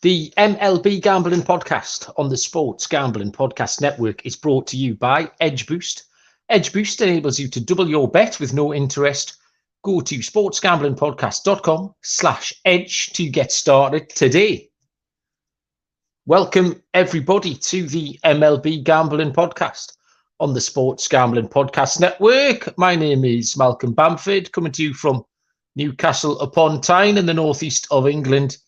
The MLB Gambling Podcast on the Sports Gambling Podcast Network is brought to you by Edge Boost. Edge Boost enables you to double your bet with no interest. Go to sportsgamblingpodcast.com/edge to get started today. Welcome, everybody, to the MLB Gambling Podcast on the Sports Gambling Podcast Network. My name is Malcolm Bamford, coming to you from Newcastle upon Tyne in the northeast of England.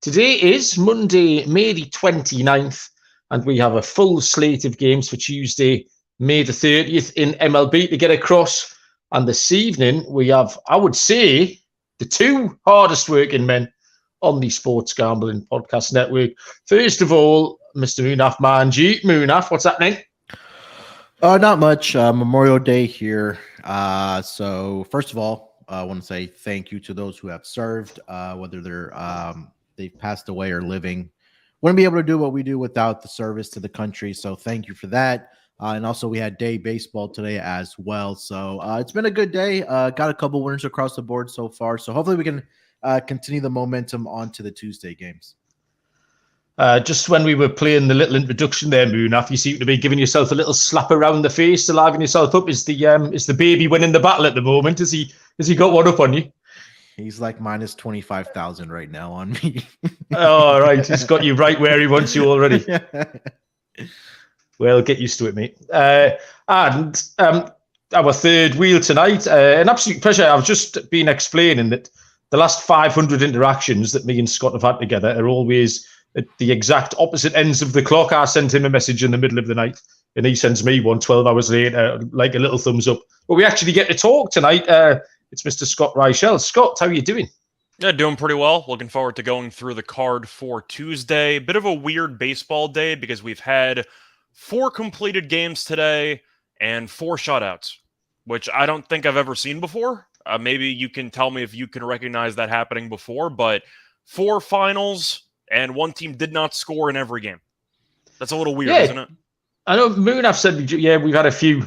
Today is Monday, May the 29th, and we have a full slate of games for Tuesday, May the 30th in MLB to get across. And this evening, we have, I would say, the two hardest working men on the Sports Gambling Podcast Network. First of all, Mr. Munaf Manji. Munaf, what's happening? Not much. Memorial Day here. So first of all, I want to say thank you to those who have served, whether they've passed away or living. Wouldn't be able to do what we do without the service to the country. So thank you for that. And also we had day baseball today as well. So it's been a good day. Got a couple winners across the board so far. So hopefully we can continue the momentum on to the Tuesday games. Just when we were playing the little introduction there, Munaf, you seem to be giving yourself a little slap around the face to liven yourself up. Is the baby winning the battle at the moment? Has he got one up on you? He's like minus 25,000 right now on me. Oh, right. He's got you right where he wants you already. Well, get used to it, mate. And our third wheel tonight, an absolute pleasure. I've just been explaining that the last 500 interactions that me and Scott have had together are always at the exact opposite ends of the clock. I send him a message in the middle of the night, and he sends me one 12 hours later, like a little thumbs up. But we actually get to talk tonight. It's Mr. Scott Reichel. Scott, how are you doing? Yeah, doing pretty well. Looking forward to going through the card for Tuesday. Bit of a weird baseball day because we've had 4 completed games today and 4 shutouts, which I don't think I've ever seen before. Maybe you can tell me if you can recognize that happening before, but 4 finals and 1 team did not score in every game. That's a little weird, isn't it? I know Munaf said, we've had a few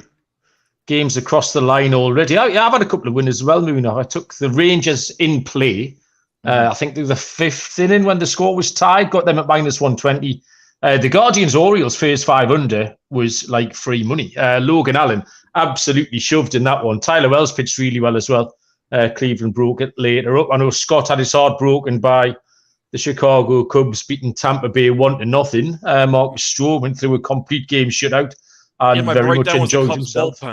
games across the line already. I've had a couple of winners as well, Munaf. I took the Rangers in play. I think they were the 5th inning when the score was tied, got them at minus 120. The Guardians-Orioles first 5 under was like free money. Logan Allen absolutely shoved in that one. Tyler Wells pitched really well as well. Cleveland broke it later up. I know Scott had his heart broken by the Chicago Cubs beating Tampa Bay 1-0. Marcus Stroman threw a complete game shutout and very much enjoyed himself.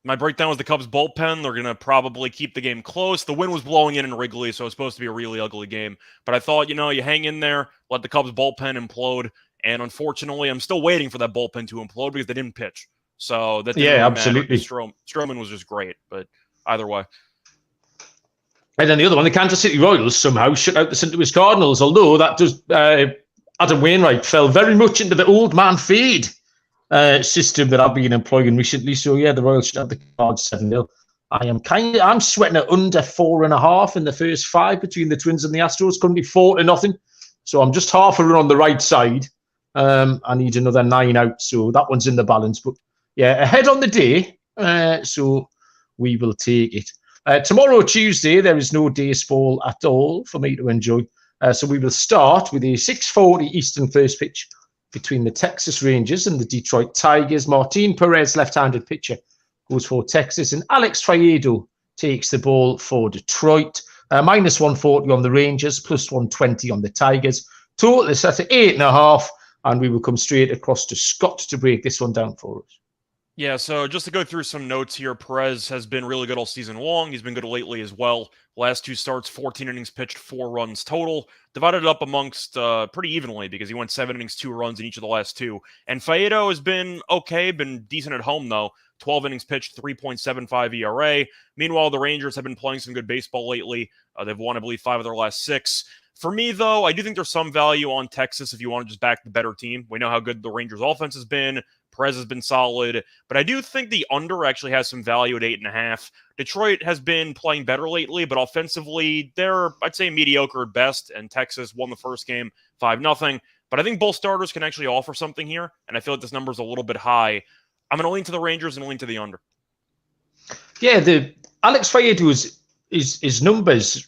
My breakdown was the Cubs bullpen. They're going to probably keep the game close. The wind was blowing in Wrigley, so it's supposed to be a really ugly game. But I thought, you hang in there, let the Cubs bullpen implode. And unfortunately, I'm still waiting for that bullpen to implode because they didn't pitch. So that didn't really absolutely. Stroman was just great, but either way. And then the other one, the Kansas City Royals somehow shut out the St. Louis Cardinals, although that does Adam Wainwright fell very much into the old man fade system that I've been employing recently. So yeah, the Royals should have the Cards 7-0. I'm sweating at under 4.5 in the first 5 between the Twins and the Astros. Couldn't be 4-0. So I'm just half a run on the right side. I need another 9 out, so that one's in the balance. But yeah, ahead on the day, so we will take it. Tomorrow, Tuesday, there is no baseball at all for me to enjoy. So we will start with a 6:40 Eastern first pitch between the Texas Rangers and the Detroit Tigers. Martin Perez, left-handed pitcher, goes for Texas, and Alex Faedo takes the ball for Detroit. Minus 140 on the Rangers, plus 120 on the Tigers. Total is set at 8.5, and we will come straight across to Scott to break this one down for us. Yeah, so just to go through some notes here, Perez has been really good all season long. He's been good lately as well. Last 2 starts, 14 innings pitched, 4 runs total. Divided it up amongst pretty evenly because he went 7 innings, 2 runs in each of the last 2. And Faedo has been okay, been decent at home though. 12 innings pitched, 3.75 ERA. Meanwhile, the Rangers have been playing some good baseball lately. They've won, I believe, 5 of their last 6. For me, though, I do think there's some value on Texas if you want to just back the better team. We know how good the Rangers' offense has been. Perez has been solid. But I do think the under actually has some value at 8.5. Detroit has been playing better lately, but offensively, they're, I'd say, mediocre at best. And Texas won the first game 5-0. But I think both starters can actually offer something here. And I feel like this number is a little bit high. I'm going to lean to the Rangers and lean to the under. Yeah, the Alex Faedo his numbers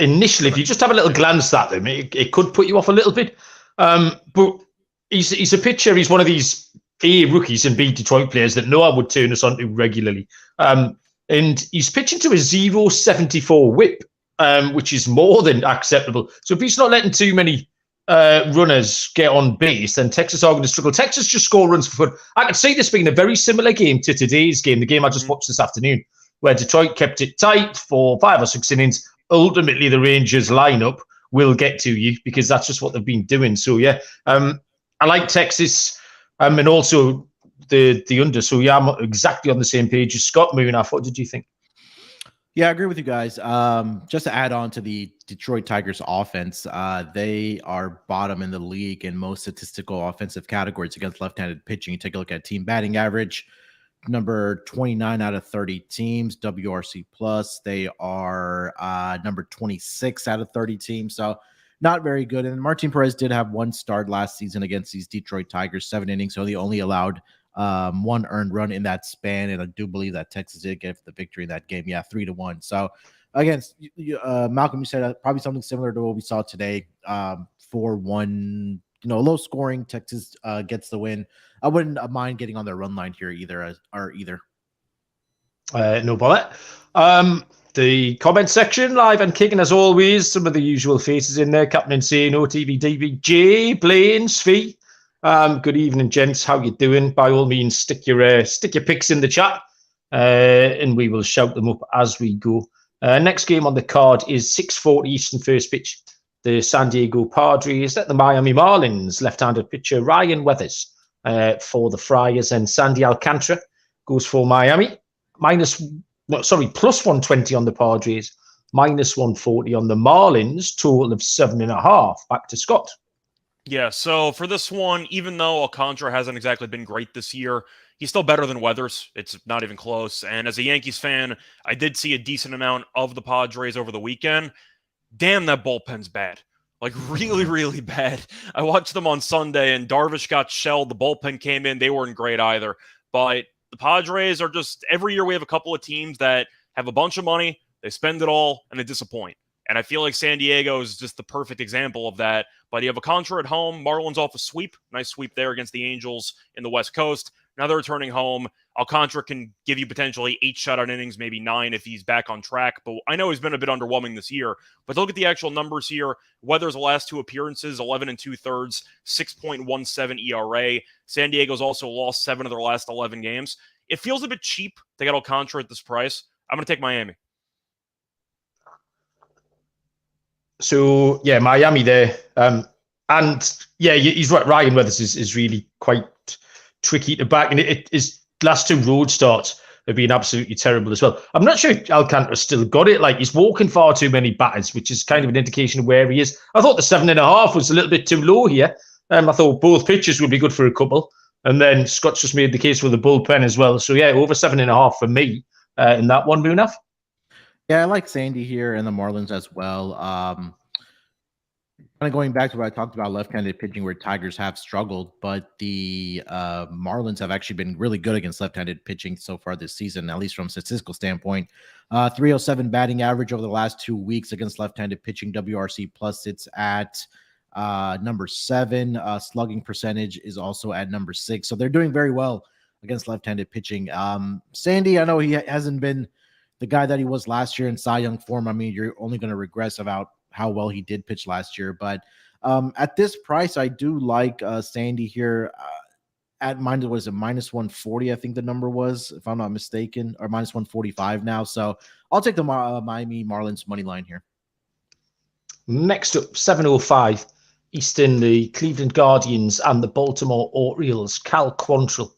initially, if you just have a little glance at them, it could put you off a little bit. But he's a pitcher. He's one of these A, rookies, and B, Detroit players that Noah would turn us on to regularly. And he's pitching to a 0.74 whip, which is more than acceptable. So if he's not letting too many runners get on base, then Texas are going to struggle. Texas just score runs for fun. I could see this being a very similar game to today's game, the game I just watched this afternoon, where Detroit kept it tight for 5 or 6 innings. Ultimately, the Rangers lineup will get to you because that's just what they've been doing. So, yeah, I like Texas and also the under. So, yeah, I'm exactly on the same page as Scott. Munaf, what did you think? Yeah, I agree with you guys. Just to add on to the Detroit Tigers offense, they are bottom in the league in most statistical offensive categories against left-handed pitching. You take a look at team batting average, number 29 out of 30 teams, WRC plus. They are number 26 out of 30 teams. So not very good. And Martin Perez did have one start last season against these Detroit Tigers, 7 innings. So they only allowed 1 earned run in that span, and I do believe that Texas did get the victory in that game. 3-1. So again, Malcolm, you said probably something similar to what we saw today. 4-1, low scoring. Texas gets the win. I wouldn't mind getting on their run line here either. No bother. The comment section, live and kicking as always. Some of the usual faces in there. Captain Insane, OTV, DVJ, Blaine, Svi. Good evening, gents. How you doing? By all means, stick your picks in the chat, and we will shout them up as we go. Next game on the card is 6:40 Eastern first pitch. The San Diego Padres at the Miami Marlins. Left-handed pitcher Ryan Weathers for the Friars, and Sandy Alcantara goes for Miami. Plus 120 on the Padres, minus 140 on the Marlins. Total of 7.5. Back to Scott. Yeah, so for this one, even though Alcantara hasn't exactly been great this year, he's still better than Weathers. It's not even close. And as a Yankees fan, I did see a decent amount of the Padres over the weekend. Damn, that bullpen's bad. Like, really, really bad. I watched them on Sunday, and Darvish got shelled. The bullpen came in. They weren't great either. But the Padres are just, every year we have a couple of teams that have a bunch of money, they spend it all, and they disappoint. And I feel like San Diego is just the perfect example of that. But you have Alcantara at home. Marlins off a sweep. Nice sweep there against the Angels in the West Coast. Now they're returning home. Alcantara can give you potentially 8 shutout innings, maybe 9 if he's back on track. But I know he's been a bit underwhelming this year. But look at the actual numbers here. Weathers' last 2 appearances, 11 2/3, 6.17 ERA. San Diego's also lost 7 of their last 11 games. It feels a bit cheap to get Alcantara at this price. I'm going to take Miami. So, yeah, Miami there. And, yeah, he's right. Ryan Weathers is really quite tricky to back. And his last 2 road starts have been absolutely terrible as well. I'm not sure Alcantara's still got it. Like, he's walking far too many batters, which is kind of an indication of where he is. I thought the 7.5 was a little bit too low here. I thought both pitches would be good for a couple. And then Scott's just made the case for the bullpen as well. So, yeah, over 7.5 for me in that one, Munaf. Yeah, I like Sandy here and the Marlins as well. Kind of going back to what I talked about, left-handed pitching where Tigers have struggled, but the Marlins have actually been really good against left-handed pitching so far this season, at least from a statistical standpoint. 307 batting average over the last 2 weeks against left-handed pitching. WRC plus it's at number 7. Slugging percentage is also at number 6. So they're doing very well against left-handed pitching. Sandy, I know he hasn't been the guy that he was last year in Cy Young form. I mean, you're only going to regress about how well he did pitch last year. But at this price, I do like Sandy here at minus 140, I think the number was, if I'm not mistaken, or minus 145 now. So I'll take the Miami Marlins money line here. Next up, 7:05 Eastern, the Cleveland Guardians and the Baltimore Orioles. Cal Quantrill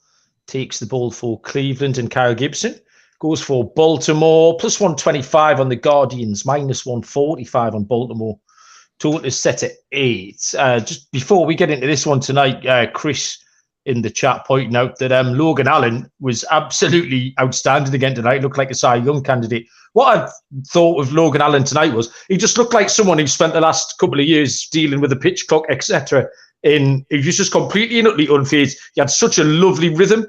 takes the ball for Cleveland, and Kyle Gibson goes for Baltimore. Plus 125 on the Guardians, minus 145 on Baltimore. Total is set at 8. Just before we get into this one tonight, Chris in the chat pointing out that Logan Allen was absolutely outstanding again tonight. Looked like a Cy Young candidate. What I thought of Logan Allen tonight was he just looked like someone who spent the last couple of years dealing with the pitch clock, etc. He was just completely and utterly unfazed. He had such a lovely rhythm.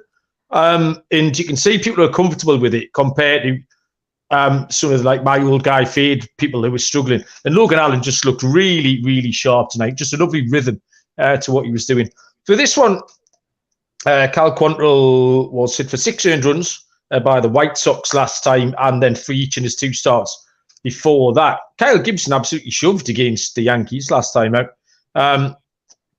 And you can see people are comfortable with it compared to some of like my old guy fade people who were struggling. And Logan Allen just looked really, really sharp tonight. Just a lovely rhythm to what he was doing. For this one, Cal Quantrill was hit for 6 earned runs by the White Sox last time, and then 3 each in his 2 starts before that. Kyle Gibson absolutely shoved against the Yankees last time out.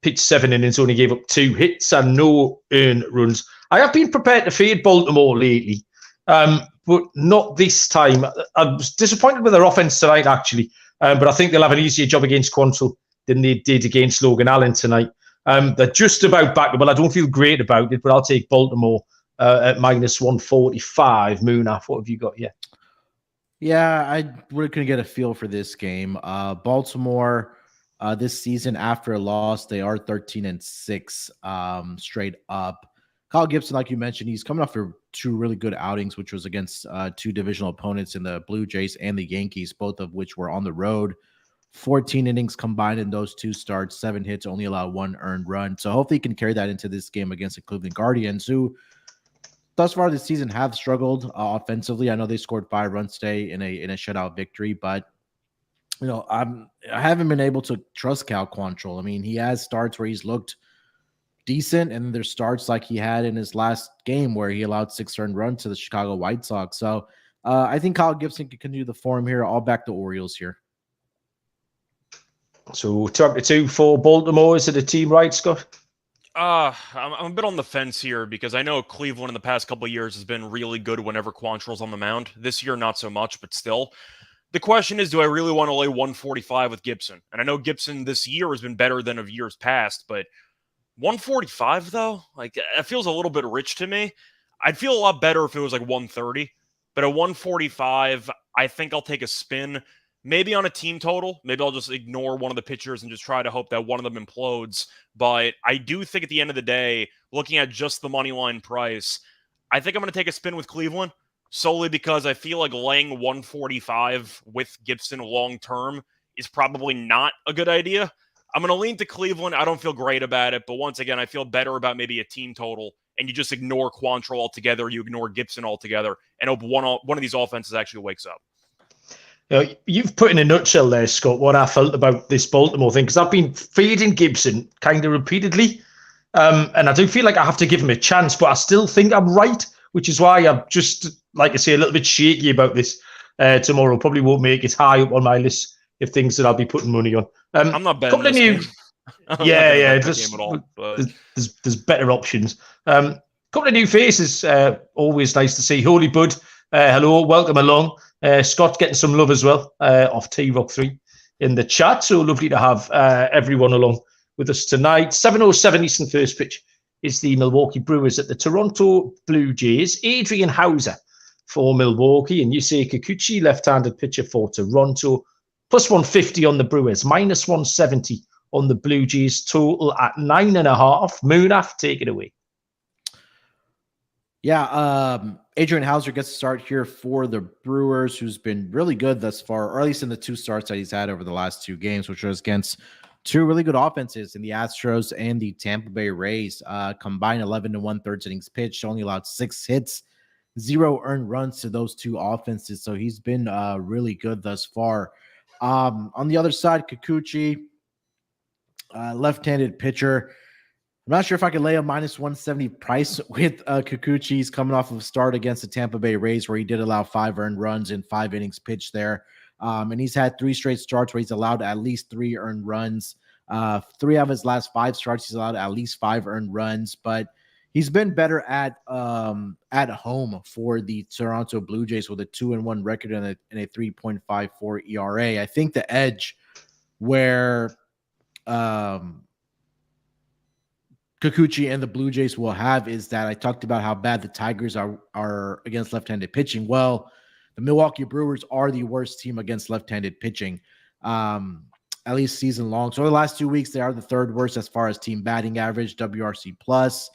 Pitched 7 innings, only gave up 2 hits and no earned runs. I have been prepared to fade Baltimore lately, but not this time. I was disappointed with their offense tonight, actually, but I think they'll have an easier job against Quantrill than they did against Logan Allen tonight. They're just about backable. I don't feel great about it, but I'll take Baltimore at minus 145. Munaf, what have you got here? Yeah, I really couldn't get a feel for this game. Baltimore, this season after a loss, they are 13-6 straight up. Kyle Gibson, like you mentioned, he's coming off for 2 really good outings, which was against 2 divisional opponents in the Blue Jays and the Yankees, both of which were on the road. 14 innings combined in those 2 starts, 7 hits, only allowed 1 earned run. So hopefully he can carry that into this game against the Cleveland Guardians, who thus far this season have struggled offensively. I know they scored 5 runs today in a shutout victory, but I haven't been able to trust Cal Quantrill. I mean, he has starts where he's looked decent, and there's starts like he had in his last game where he allowed 6 earned runs to the Chicago White Sox. So I think Kyle Gibson can continue the form here. I'll back the Orioles here. So 2-2 for Baltimore. Is it a team right, Scott? I'm a bit on the fence here because I know Cleveland in the past couple of years has been really good whenever Quantrill's on the mound. This year, not so much, but still. The question is, do I really want to lay 145 with Gibson? And I know Gibson this year has been better than of years past, but 145 though, like it feels a little bit rich to me. I'd feel a lot better if it was like 130, but at 145, I think I'll take a spin. Maybe on a team total. Maybe I'll just ignore one of the pitchers and just try to hope that one of them implodes. But I do think at the end of the day, looking at just the money line price, I think I'm going to take a spin with Cleveland solely because I feel like laying 145 with Gibson long term is probably not a good idea. I'm going to lean to Cleveland. I don't feel great about it. But once again, I feel better about maybe a team total. And you just ignore Quantrill altogether. You ignore Gibson altogether. And hope one of these offenses actually wakes up. You've put in a nutshell there, Scott, what I felt about this Baltimore thing, because I've been fading Gibson kind of repeatedly, and I do feel like I have to give him a chance, but I still think I'm right, which is why I'm just, like I say, a little bit shaky about this tomorrow. Probably won't make it high up on my list of things that I'll be putting money on. I'm not betting this game. There's better options. Couple of new faces, always nice to see. Holy Bud, hello, welcome along. Scott getting some love as well off T-Rock3 in the chat. So lovely to have everyone along with us tonight. 7:07 Eastern first pitch is the Milwaukee Brewers at the Toronto Blue Jays. Adrian Hauser for Milwaukee and Yusei Kikuchi, left-handed pitcher for Toronto. Plus 150 on the Brewers, minus 170 on the Blue Jays. Total at 9.5. Munaf, take it away. Yeah, Adrian Hauser gets to start here for the Brewers, who's been really good thus far, or at least in the 2 starts that he's had over the last 2 games, which was against 2 really good offenses in the Astros and the Tampa Bay Rays. Combined 11 1/3 innings pitched, only allowed 6 hits, 0 earned runs to those 2 offenses. So he's been really good thus far. On the other side, Kikuchi, left-handed pitcher. I'm not sure if I can lay a minus 170 price with Kikuchi. He's coming off of a start against the Tampa Bay Rays where he did allow 5 earned runs in 5 innings pitched there. And he's had 3 straight starts where he's allowed at least 3 earned runs. 3 of his last 5 starts, he's allowed at least 5 earned runs. But he's been better at home for the Toronto Blue Jays with a 2-1 record and a 3.54 ERA. I think the edge where Kikuchi and the Blue Jays will have is that I talked about how bad the Tigers are against left-handed pitching. Well, the Milwaukee Brewers are the worst team against left-handed pitching, at least season long. So the last 2 weeks, they are the 3rd worst as far as team batting average, WRC plus.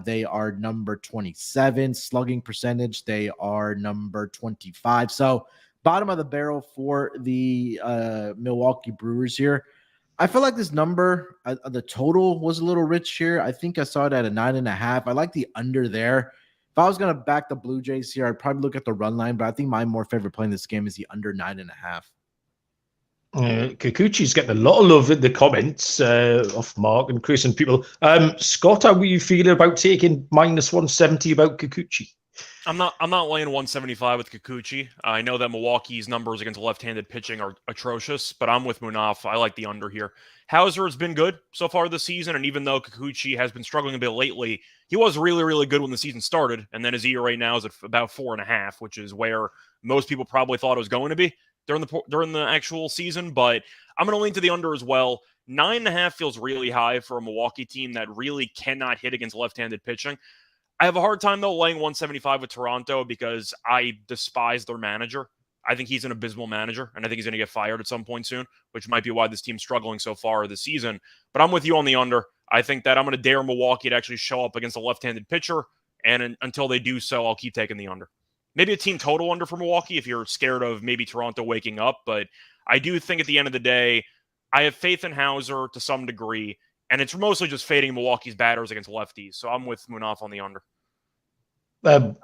They are number 27 slugging percentage. They are number 25. So bottom of the barrel for the Milwaukee Brewers here. I feel like this number, the total was a little rich here. I think I saw it at a 9.5. I like the under there. If if I was going to back the Blue Jays here, I'd probably look at the run line, but I think my more favorite play in this game is the under 9.5. Kikuchi's getting a lot of love in the comments off Mark and Chris and people. Scott, how were you feeling about taking minus 170 about Kikuchi? I'm not laying 175 with Kikuchi. I know that Milwaukee's numbers against left-handed pitching are atrocious, but I'm with Munaf. I like the under here. Hauser has been good so far this season, and even though Kikuchi has been struggling a bit lately, he was really, really good when the season started, and then his ERA now is at about 4.5, which is where most people probably thought it was going to be during the actual season, but I'm going to lean to the under as well. 9.5 feels really high for a Milwaukee team that really cannot hit against left-handed pitching. I have a hard time, though, laying 175 with Toronto because I despise their manager. I think he's an abysmal manager, and I think he's going to get fired at some point soon, which might be why this team's struggling so far this season. But I'm with you on the under. I think that I'm going to dare Milwaukee to actually show up against a left-handed pitcher, and until they do so, I'll keep taking the under. Maybe a team total under for Milwaukee if you're scared of maybe Toronto waking up, but I do think at the end of the day, I have faith in Hauser to some degree, and it's mostly just fading Milwaukee's batters against lefties. So I'm with Munaf on the under.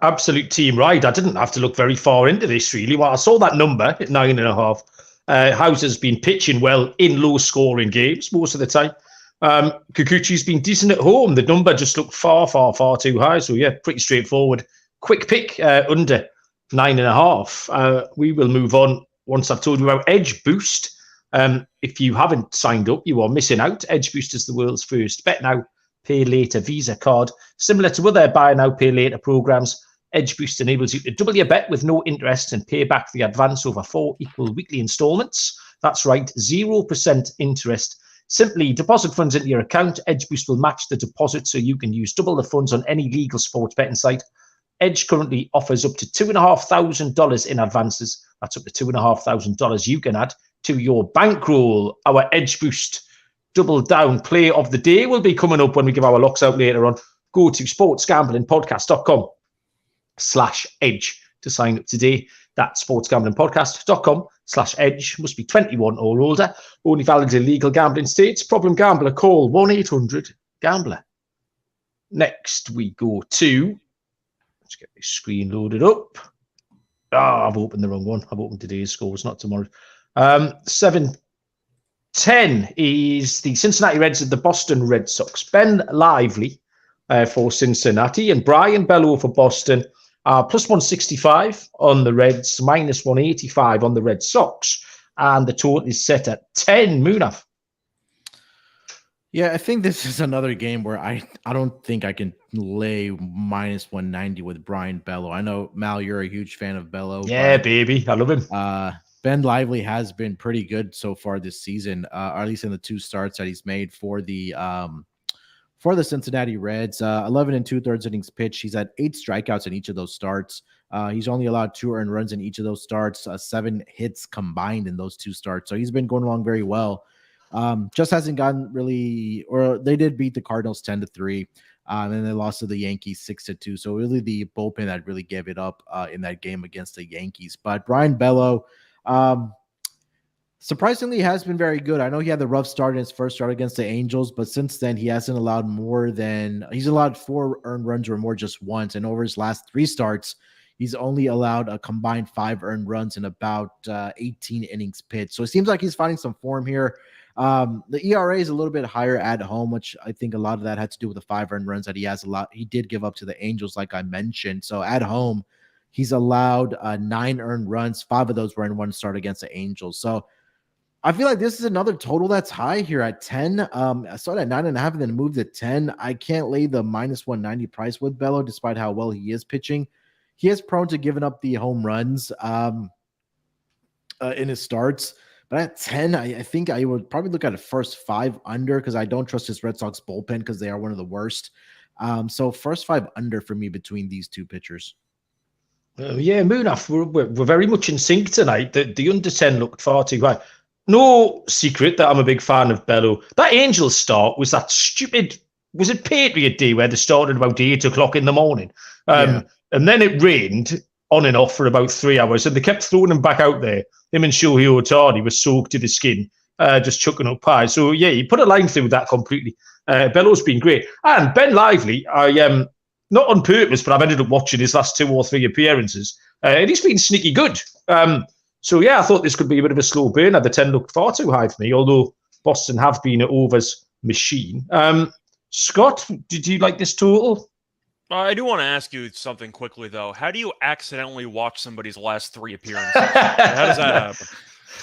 Absolute team right. I didn't have to look very far into this, really. Well, I saw that number at 9.5. Hauser's been pitching well in low-scoring games most of the time. Kikuchi's been decent at home. The number just looked far, far, far too high. So, yeah, pretty straightforward. Quick pick under 9.5. We will move on once I've told you about Edge Boost. If you haven't signed up, you are missing out. Edge Boost is the world's first bet now, pay later Visa card. Similar to other buy now, pay later programs, Edge Boost enables you to double your bet with no interest and pay back the advance over 4 equal weekly installments. That's right, 0% interest. Simply deposit funds into your account. Edge Boost will match the deposit so you can use double the funds on any legal sports betting site. Edge currently offers up to $2,500 in advances. That's up to $2,500 you can add to your bankroll. Our Edge Boost double down play of the day will be coming up when we give our locks out later on. Go to sportsgamblingpodcast.com/edge to sign up today. That's sportsgamblingpodcast.com/edge. Must be 21 or older. Only valid in legal gambling states. Problem gambler, call 1-800-GAMBLER. Next we go to, let's get this screen loaded up. I've opened the wrong one. I've opened today's scores, not tomorrow. 7-10 is the Cincinnati Reds and the Boston Red Sox. Ben Lively for Cincinnati and Brian Bello for Boston. Plus 165 on the Reds, minus 185 on the Red Sox. And the total is set at 10. Munaf. Yeah, I think this is another game where I don't think I can lay minus 190 with Brian Bello. I know, Mal, you're a huge fan of Bello. Yeah, baby. I love him. Ben Lively has been pretty good so far this season, or at least in the 2 starts that he's made for the Cincinnati Reds. 11 2/3 innings pitched. He's had 8 strikeouts in each of those starts. He's only allowed 2 earned runs in each of those starts, 7 hits combined in those 2 starts. So he's been going along very well. Just hasn't gotten really, or they did beat the Cardinals 10-3, and they lost to the Yankees 6-2. So really the bullpen that really gave it up in that game against the Yankees. But Brian Bello, surprisingly has been very good. I know he had the rough start in his first start against the Angels, but since then he hasn't allowed he's allowed 4 earned runs or more just once. And over his last 3 starts, he's only allowed a combined 5 earned runs in about 18 innings pitched. So it seems like he's finding some form here. The ERA is a little bit higher at home, which I think a lot of that had to do with the 5 earned runs that he did give up to the Angels, like I mentioned. So at home, he's allowed 9 earned runs. 5 of those were in one start against the Angels. So I feel like this is another total that's high here at 10. I started at 9.5 and then moved to 10. I can't lay the minus 190 price with Bello, despite how well he is pitching. He is prone to giving up the home runs in his starts. But at 10, I think I would probably look at a first 5 under because I don't trust this Red Sox bullpen because they are one of the worst. So first 5 under for me between these 2 pitchers. Yeah, Munaf, we're very much in sync tonight. The under 10 looked far too high. No secret that I'm a big fan of Bello. That Angels start was that stupid, was it Patriot Day where they started about 8 o'clock in the morning? And then it rained on and off for about 3 hours and they kept throwing him back out there. Him and Shohei Ohtani was soaked to the skin, just chucking up pies. So, yeah, he put a line through that completely. Bello's been great. And Ben Lively, not on purpose, but I've ended up watching his last 2 or 3 appearances, and he's been sneaky good. So yeah, I thought this could be a bit of a slow burner. The 10 looked far too high for me, although Boston have been an overs machine. Scott, did you like this total? I do want to ask you something quickly, though. How do you accidentally watch somebody's last 3 appearances? How does that happen?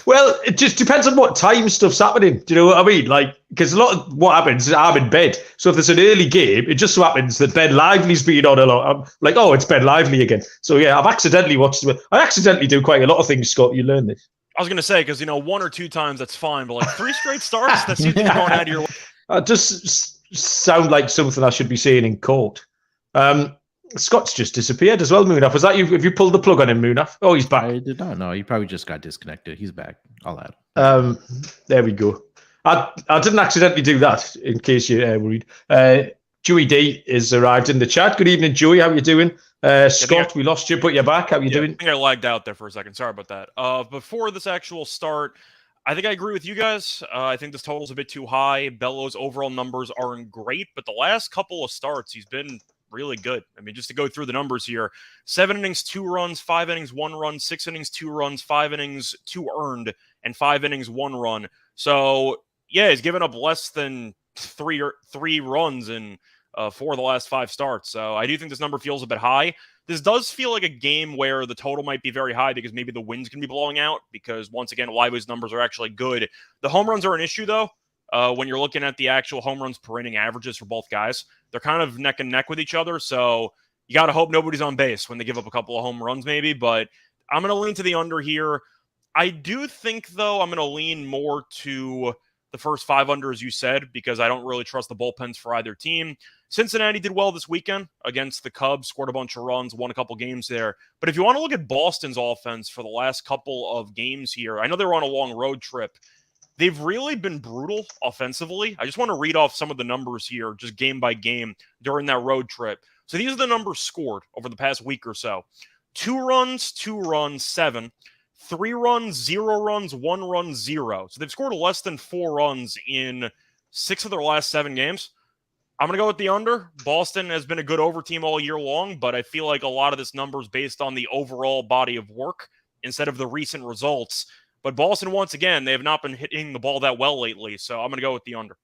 Well, it just depends on what time stuff's happening. Do you know what I mean? Like, because a lot of what happens is I'm in bed. So if there's an early game, it just so happens that Ben Lively's been on a lot. I'm like, oh, it's Ben Lively again. So yeah, I've accidentally watched it. I accidentally do quite a lot of things, Scott. You learn this. I was going to say, because, 1 or 2 times, that's fine. But like 3 straight starts, that seems to be going out of your way. I just sound like something I should be saying in court. Scott's just disappeared as well, Munaf. Was that you? Have you pulled the plug on him, Munaf? Oh, he's back. I did not know. He probably just got disconnected. He's back. I'll add. There we go. I didn't accidentally do that, in case you're worried. Joey D has arrived in the chat. Good evening, Joey. How you doing? Scott, we lost you, but you're back. How you doing? I think I lagged out there for a second. Sorry about that. Before this actual start, I think I agree with you guys. I think this total's a bit too high. Bellows' overall numbers aren't great, but the last couple of starts, he's been really good. I mean, just to go through the numbers here, 7 innings, 2 runs, 5 innings, 1 run, 6 innings, 2 runs, 5 innings, 2 earned, and 5 innings, 1 run. So yeah, he's given up less than three runs in 4 of the last 5 starts. So I do think this number feels a bit high. This does feel like a game where the total might be very high because maybe the wind's going to be blowing out because, once again, Lively's numbers are actually good. The home runs are an issue, though. When you're looking at the actual home runs per inning averages for both guys, they're kind of neck and neck with each other. So you got to hope nobody's on base when they give up a couple of home runs, maybe. But I'm going to lean to the under here. I do think, though, I'm going to lean more to the first 5 under, as you said, because I don't really trust the bullpens for either team. Cincinnati did well this weekend against the Cubs, scored a bunch of runs, won a couple games there. But if you want to look at Boston's offense for the last couple of games here, I know they were on a long road trip. They've really been brutal offensively. I just want to read off some of the numbers here, just game by game during that road trip. So these are the numbers scored over the past week or so. 2 runs, 7. 3 runs, 0 runs, 1 run, 0. So they've scored less than 4 runs in 6 of their last 7 games. I'm going to go with the under. Boston has been a good over team all year long, but I feel like a lot of this number is based on the overall body of work instead of the recent results. But Boston, once again, they have not been hitting the ball that well lately, so I'm going to go with the under.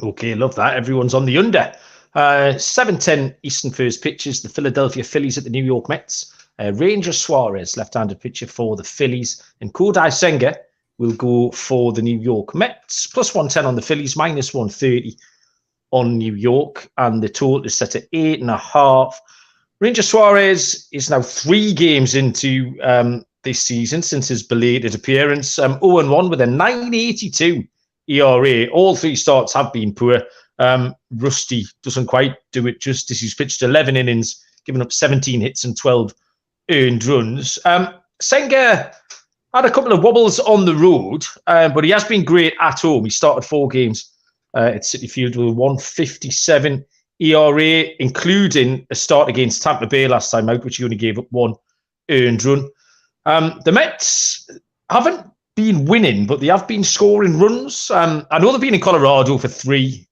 Okay, love that. Everyone's on the under. 7:10 Eastern first pitches. The Philadelphia Phillies at the New York Mets. Ranger Suarez, left-handed pitcher for the Phillies. And Kodai Senga will go for the New York Mets. Plus 110 on the Phillies, minus 130 on New York. And the total is set at 8.5. Ranger Suarez is now 3 games into this season since his belated appearance. 0-1 with a 9.82 ERA. All 3 starts have been poor. Rusty doesn't quite do it justice. He's pitched 11 innings, given up 17 hits and 12 earned runs. Senga had a couple of wobbles on the road, but he has been great at home. He started 4 games at Citi Field with a 1.57 ERA, including a start against Tampa Bay last time out, which he only gave up 1 earned run. The Mets haven't been winning, but they have been scoring runs. I know they've been in Colorado for 3.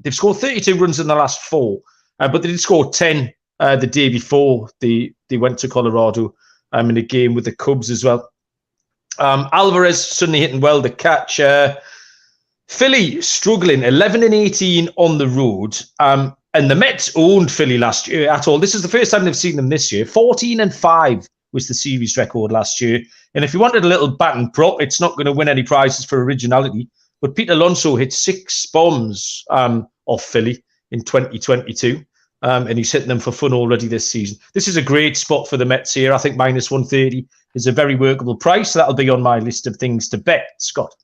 They've scored 32 runs in the last 4, but they did score 10 the day before they went to Colorado in a game with the Cubs as well. Alvarez suddenly hitting well the catch. Philly struggling, 11-18 on the road. And the Mets owned Philly last year at all. This is the first time they've seen them this year. 14-5 was the series record last year. And if you wanted a little bat and prop, it's not going to win any prizes for originality. But Pete Alonso hit 6 bombs off Philly in 2022. And he's hitting them for fun already this season. This is a great spot for the Mets here. I think minus 130 is a very workable price. So that'll be on my list of things to bet. Scott.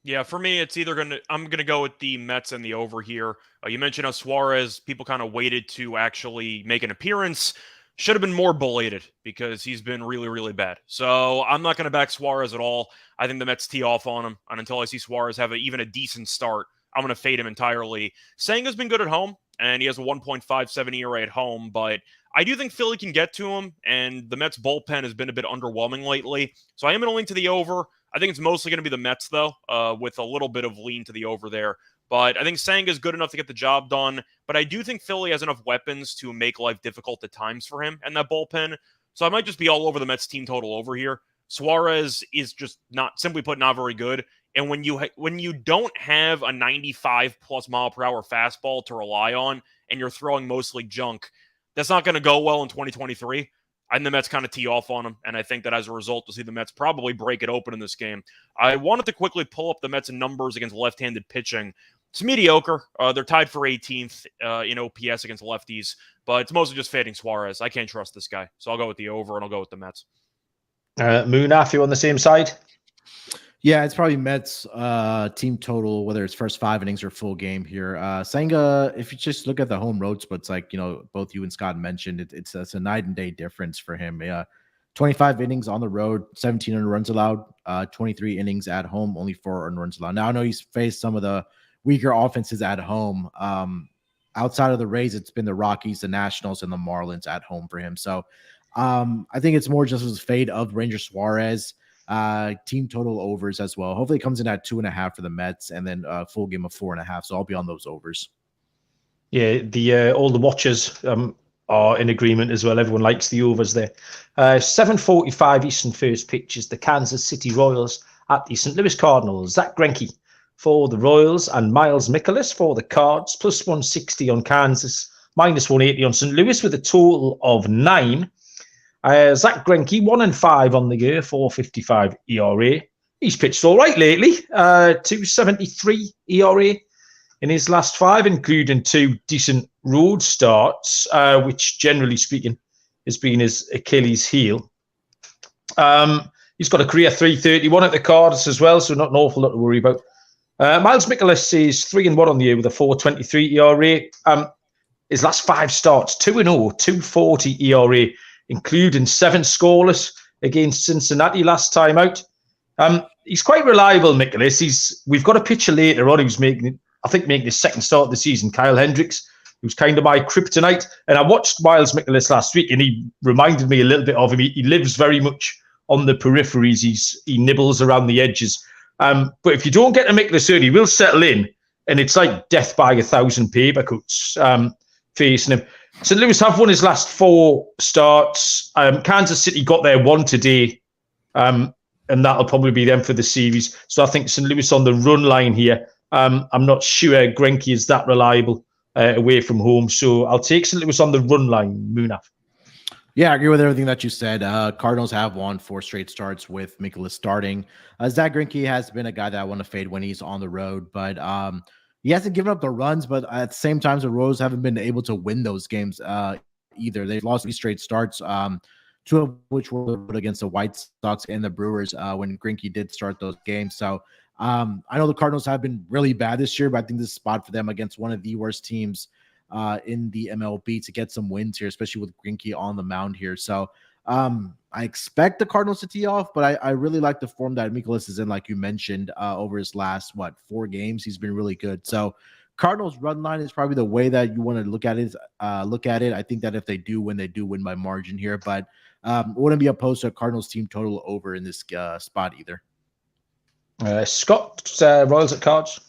Yeah, for me, it's either I'm going to go with the Mets and the over here. You mentioned how Suarez, people kind of waited to actually make an appearance. Should have been more belated because he's been really, really bad. So I'm not going to back Suarez at all. I think the Mets tee off on him. And until I see Suarez have even a decent start, I'm going to fade him entirely. Senga's been good at home, and he has a 1.57 ERA at home. But I do think Philly can get to him, and the Mets bullpen has been a bit underwhelming lately. So I am going to lean to the over. I think it's mostly going to be the Mets, though, with a little bit of lean to the over there. But I think Senga is good enough to get the job done. But I do think Philly has enough weapons to make life difficult at times for him and that bullpen. So I might just be all over the Mets team total over here. Suarez is just not, simply put, not very good. And when you don't have a 95+ mile per hour fastball to rely on, and you're throwing mostly junk, that's not going to go well in 2023. And the Mets kind of tee off on him, and I think that as a result, you'll see the Mets probably break it open in this game. I wanted to quickly pull up the Mets' numbers against left-handed pitching. It's mediocre. They're tied for 18th in OPS against lefties, but it's mostly just fading Suarez. I can't trust this guy, so I'll go with the over, and I'll go with the Mets. Munaf, you on the same side? Yeah, it's probably Mets team total, whether it's first 5 innings or full game here. Senga, if you just look at the home road splits, like, both you and Scott mentioned, it's a night and day difference for him. 25 innings on the road, 17 earned runs allowed, 23 innings at home, only 4 earned runs allowed. Now, I know he's faced some of the weaker offenses at home. Outside of the Rays, it's been the Rockies, the Nationals, and the Marlins at home for him. So I think it's more just a fade of Ranger Suarez. Team total overs as well. Hopefully it comes in at 2.5 for the Mets, and then a full game of 4.5. So I'll be on those overs. Yeah, all the watchers are in agreement as well. Everyone likes the overs there. 7:45 Eastern first pitch is the Kansas City Royals at the St. Louis Cardinals. Zac Greinke for the Royals and Miles Mikolas for the Cards. Plus 160 on Kansas, minus 180 on St. Louis with a total of 9. Zac Greinke, 1-5 on the year, 4.55 ERA. He's pitched all right lately. 2.73 ERA in his last 5, including 2 decent road starts, which generally speaking has been his Achilles heel. He's got a career 3.31 at the Cards as well, so not an awful lot to worry about. Miles Mikolas is 3-1 on the year with a 4.23 ERA. His last 5 starts, 2-0, 2.40 ERA, including 7 scoreless against Cincinnati last time out. He's quite reliable, Mikolas. We've got a pitcher later on who's making his second start of the season, Kyle Hendricks, who's kind of my kryptonite. And I watched Miles Mikolas last week, and he reminded me a little bit of him. He lives very much on the peripheries. He nibbles around the edges. But if you don't get to Mikolas early, he will settle in, and it's like death by 1,000 paper cuts facing him. St. Louis have won his last 4 starts. Kansas City got their 1 today, and that'll probably be them for the series. So I think St. Louis on the run line here. I'm not sure Greinke is that reliable away from home, so I'll take St. Louis on the run line. Munaf. Yeah, I agree with everything that you said. Cardinals have won 4 straight starts with Mikolas starting. Zac Greinke has been a guy that I want to fade when he's on the road, but he hasn't given up the runs, but at the same time, the Royals haven't been able to win those games either. They've lost 3 straight starts, 2 of which were against the White Sox and the Brewers when Greinke did start those games. So I know the Cardinals have been really bad this year, but I think this is a spot for them against one of the worst teams in the MLB to get some wins here, especially with Greinke on the mound here. So I expect the Cardinals to tee off, but I really like the form that Mikolas is in, like you mentioned, over his last, 4 games. He's been really good. So Cardinals run line is probably the way that you want to look at it. I think that if they do win by margin here, but wouldn't be opposed to a Cardinals team total over in this spot either. Scott, Royals at Cards.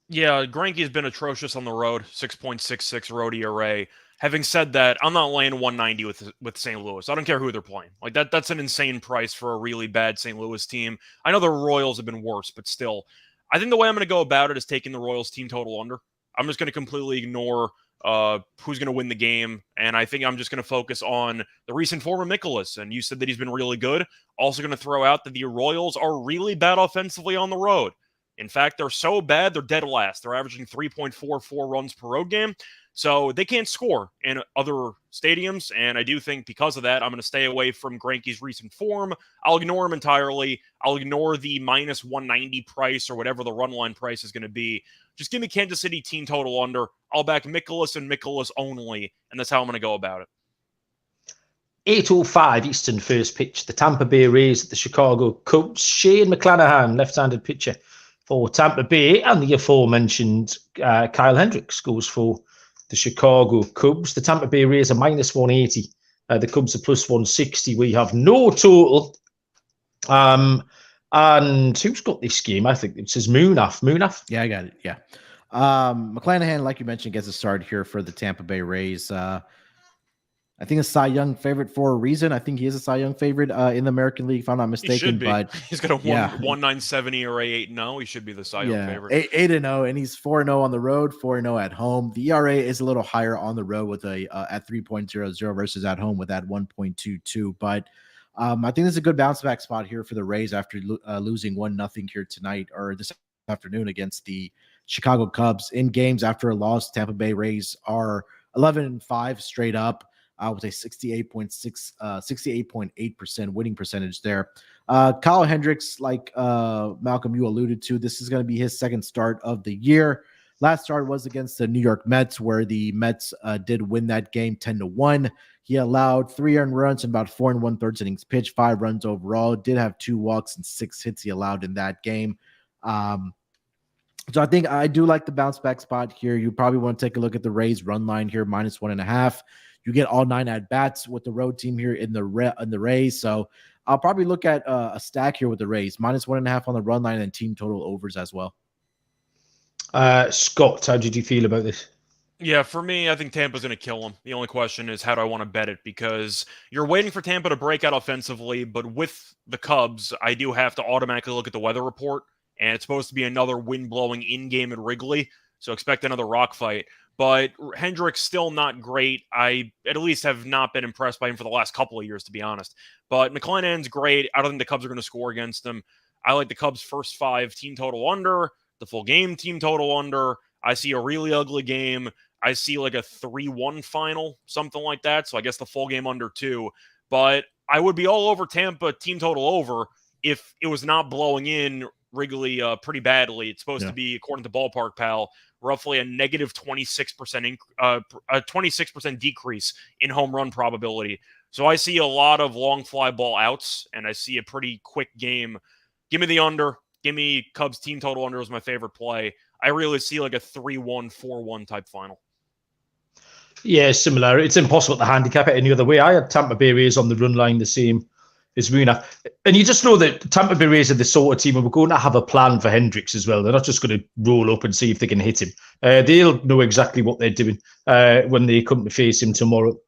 Yeah, Greinke has been atrocious on the road, 6.66 road ERA. Having said that, I'm not laying 190 with St. Louis. I don't care who they're playing. Like that's an insane price for a really bad St. Louis team. I know the Royals have been worse, but still, I think the way I'm going to go about it is taking the Royals team total under. I'm just going to completely ignore who's going to win the game, and I think I'm just going to focus on the recent form of Mikolas. And you said that he's been really good. Also going to throw out that the Royals are really bad offensively on the road. In fact, they're so bad, they're dead last. They're averaging 3.44 runs per road game. So they can't score in other stadiums. And I do think because of that, I'm going to stay away from Greinke's recent form. I'll ignore him entirely. I'll ignore the minus 190 price or whatever the run line price is going to be. Just give me Kansas City team total under. I'll back Mikolas and Mikolas only. And that's how I'm going to go about it. 8:05 Eastern first pitch. The Tampa Bay Rays at the Chicago Cubs. Shane McClanahan, left-handed pitcher for Tampa Bay, and the aforementioned Kyle Hendricks goes for the Chicago Cubs. The Tampa Bay Rays are minus 180. The Cubs are plus 160. We have no total. And who's got this game? I think it says Munaf. Yeah, I got it. Yeah. McClanahan, like you mentioned, gets a start here for the Tampa Bay Rays. I think a Cy Young favorite for a reason. I think he is a Cy Young favorite in the American League, if I'm not mistaken. He should be. But he's got a 1.970 ERA, 8-0. He should be the Cy Young favorite. 8-0, and he's 4-0 on the road, 4-0 at home. The ERA is a little higher on the road with at 3.00 versus at home with that 1.22. But I think this is a good bounce back spot here for the Rays after losing 1-0 here tonight or this afternoon against the Chicago Cubs. In games after a loss, Tampa Bay Rays are 11-5 straight up. With a 68.8% winning percentage there. Kyle Hendricks, like Malcolm, you alluded to, this is going to be his second start of the year. Last start was against the New York Mets, where the Mets did win that game 10-1. He allowed 3 earned runs in about 4 1/3 innings pitched, 5 runs overall. Did have 2 walks and 6 hits he allowed in that game. So I think I do like the bounce back spot here. You probably want to take a look at the Rays run line here, -1.5. You get all 9 at bats with the road team here in the Rays. So I'll probably look at a stack here with the Rays, -1.5 on the run line and team total overs as well. Scott, how did you feel about this? Yeah, for me, I think Tampa's going to kill him. The only question is, how do I want to bet it? Because you're waiting for Tampa to break out offensively, but with the Cubs, I do have to automatically look at the weather report, and it's supposed to be another wind blowing in-game at Wrigley, so expect another rock fight. But Hendricks still not great. I at least have not been impressed by him for the last couple of years, to be honest. But McClanahan's great. I don't think the Cubs are going to score against him. I like the Cubs' first 5 team total under, the full game team total under. I see a really ugly game. I see like a 3-1 final, something like that. So I guess the full game under 2. But I would be all over Tampa team total over if it was not blowing in Wrigley pretty badly. It's supposed to be, according to Ballpark Pal, roughly a negative 26% 26% decrease in home run probability. So I see a lot of long fly ball outs, and I see a pretty quick game. Give me the under. Give me Cubs team total under as my favorite play. I really see like a 3-1, 4-1 type final. Yeah, similar. It's impossible to handicap it any other way. I had Tampa Bay Rays on the run line the same as Munaf. And you just know that Tampa Bay Rays are the sort of team who are going to have a plan for Hendricks as well. They're not just going to roll up and see if they can hit him. They'll know exactly what they're doing when they come to face him tomorrow.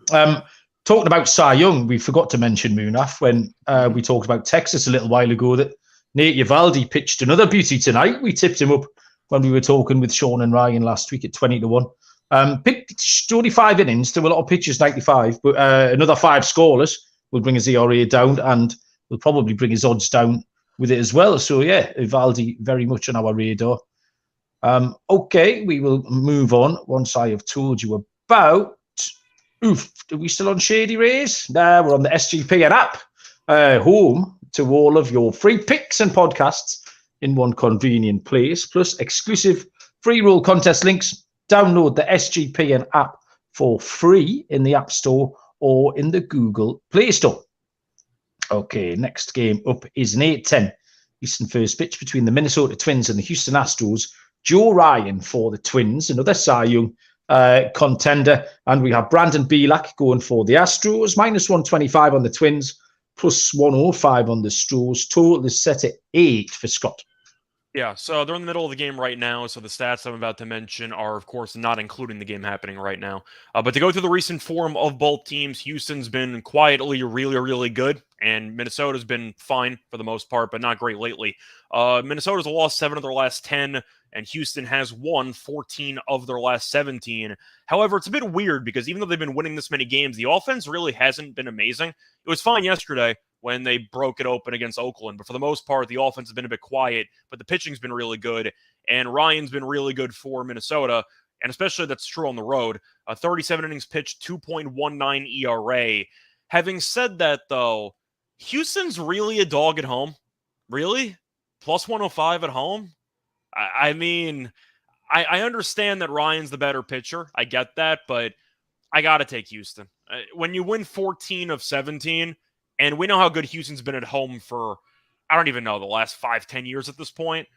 Talking about Cy Young, we forgot to mention Munaf when we talked about Texas a little while ago that Nate Eovaldi pitched another beauty tonight. We tipped him up when we were talking with Sean and Ryan last week at 20-1. Pitched 25 innings, to a lot of pitches, 95, but another 5 scoreless will bring his ERA down and will probably bring his odds down with it as well. So, yeah, Eovaldi very much on our radar. Okay, we will move on once I have told you about... are we still on Shady Rays? No, we're on the SGPN app. Home to all of your free picks and podcasts in one convenient place, plus exclusive free roll contest links. Download the SGPN app for free in the App Store or in the Google Play Store. Okay, next game up is an 8:10 Eastern first pitch between the Minnesota Twins and the Houston Astros. Joe Ryan for the Twins, another Cy Young contender. And we have Brandon Bielak going for the Astros, -125 on the Twins, +105 on the Stros. Total is set at 8 for Scott. Yeah, so they're in the middle of the game right now, so the stats I'm about to mention are, of course, not including the game happening right now. But to go through the recent form of both teams, Houston's been quietly really, really good, and Minnesota's been fine for the most part, but not great lately. Minnesota's lost 7 of their last 10, and Houston has won 14 of their last 17. However, it's a bit weird because even though they've been winning this many games, the offense really hasn't been amazing. It was fine yesterday when they broke it open against Oakland. But for the most part, the offense has been a bit quiet, but the pitching's been really good. And Ryan's been really good for Minnesota, and especially that's true on the road. 37 innings pitched, 2.19 ERA. Having said that, though, Houston's really a dog at home. Really? +105 at home? I mean, I understand that Ryan's the better pitcher. I get that, but I got to take Houston. When you win 14 of 17, and we know how good Houston's been at home for, I don't even know, the last 5-10 years at this point.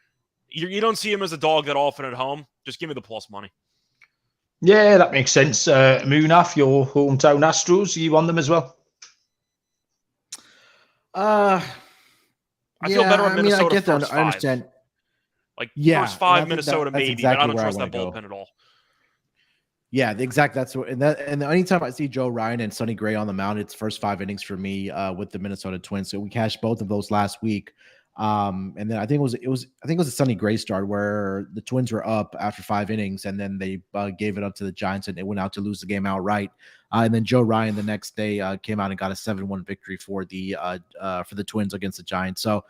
You don't see him as a dog that often at home. Just give me the plus money. Yeah, that makes sense. Munaf, your hometown Astros, you on them as well? I feel better on Minnesota. I understand. Like Yeah, first five, and I think Minnesota that's maybe, exactly but I don't where I trust that wanna go. bullpen at all. Yeah, that's what, and anytime I see Joe Ryan and Sonny Gray on the mound, it's first 5 innings for me with the Minnesota Twins. So we cashed both of those last week. And then I think it was a Sonny Gray start where the Twins were up after 5 innings, and then they gave it up to the Giants, and they went out to lose the game outright. And then Joe Ryan the next day came out and got a 7-1 victory for the Twins against the Giants. So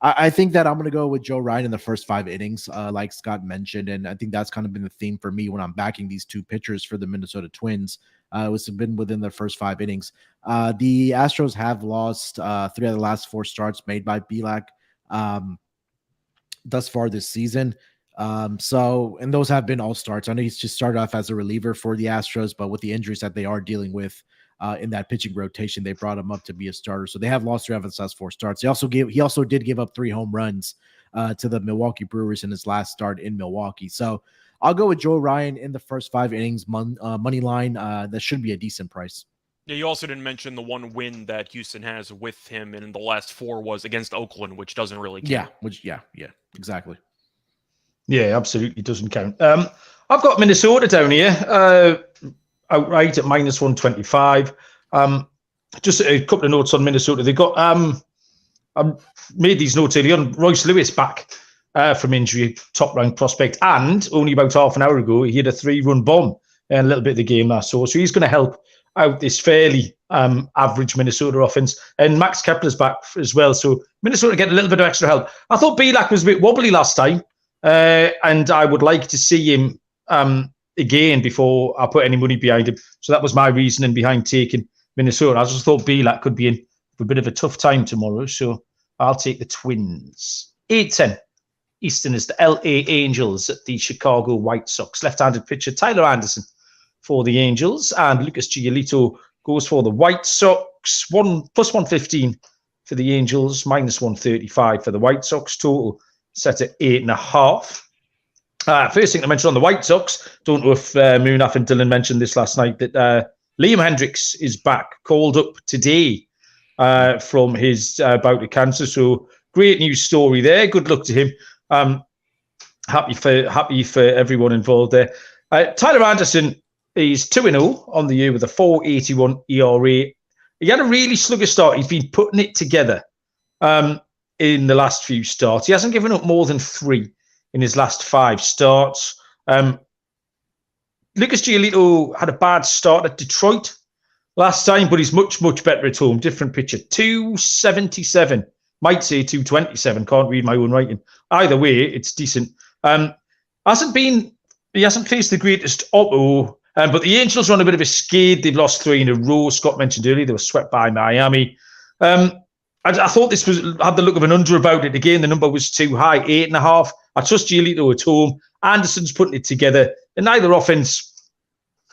I think that I'm going to go with Joe Ryan in the first 5 innings, like Scott mentioned, and I think that's kind of been the theme for me when I'm backing these two pitchers for the Minnesota Twins. It was been within the first 5 innings. The Astros have lost 3 of the last 4 starts made by Bielak thus far this season. And those have been all starts. I know he's just started off as a reliever for the Astros, but with the injuries that they are dealing with in that pitching rotation, they brought him up to be a starter. So they have lost 3 of his last 4 starts. He also did give up 3 home runs to the Milwaukee Brewers in his last start in Milwaukee. So I'll go with Joe Ryan in the first 5 innings money line. That should be a decent price. Yeah, you also didn't mention the one win that Houston has with him in the last 4 was against Oakland, which doesn't really count. Yeah, exactly. Yeah, absolutely doesn't count. I've got Minnesota down here, outright at -125. Just a couple of notes on Minnesota. They got I made these notes earlier on. Royce Lewis back from injury, top-ranked prospect, and only about half an hour ago he had a 3-run bomb in a little bit of the game last. So he's going to help out this fairly average Minnesota offense. And Max Kepler's back as well, so Minnesota get a little bit of extra help. I thought Bielak was a bit wobbly last time, and I would like to see him again before I put any money behind him. So that was my reasoning behind taking Minnesota. I just thought Bielak could be in for a bit of a tough time tomorrow, so I'll take the Twins. 8-10 Eastern is the LA Angels at the Chicago White Sox. Left-handed pitcher Tyler Anderson for the Angels, and Lucas Giolito goes for the White Sox. Plus 115 for the Angels, -135 for the White Sox. Total set at 8.5. First thing to mention on the White Sox, don't know if Munaf and Dylan mentioned this last night, that Liam Hendriks is back, called up today from his bout of cancer. So great news story there. Good luck to him. Happy for everyone involved there. Tyler Anderson is 2-0 on the year with a 4.81 ERA. He had a really sluggish start. He's been putting it together in the last few starts. He hasn't given up more than 3 in his last 5 starts. Lucas Giolito had a bad start at Detroit last time, but he's much, much better at home. Different pitcher. 277. Might say 227. Can't read my own writing. Either way, it's decent. He hasn't faced the greatest oppo, but the Angels are on a bit of a skid. They've lost 3 in a row. Scott mentioned earlier they were swept by Miami. I thought this had the look of an under about it. Again, the number was too high, 8.5. I trust Giolito at home. Anderson's putting it together. And neither offense,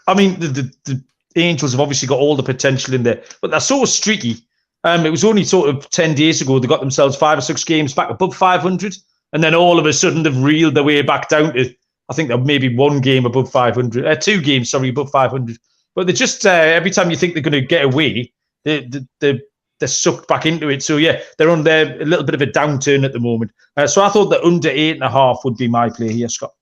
I mean, the Angels have obviously got all the potential in there, but they're so streaky. It was only sort of 10 days ago they got themselves 5 or 6 games back above 500, and then all of a sudden they've reeled their way back down to, I think they're maybe 1 game above 500, 2 games, above 500. But they're just, every time you think they're going to get away, they're sucked back into it. So yeah, they're on a little bit of a downturn at the moment. So I thought that under 8.5 would be my play here, Scott.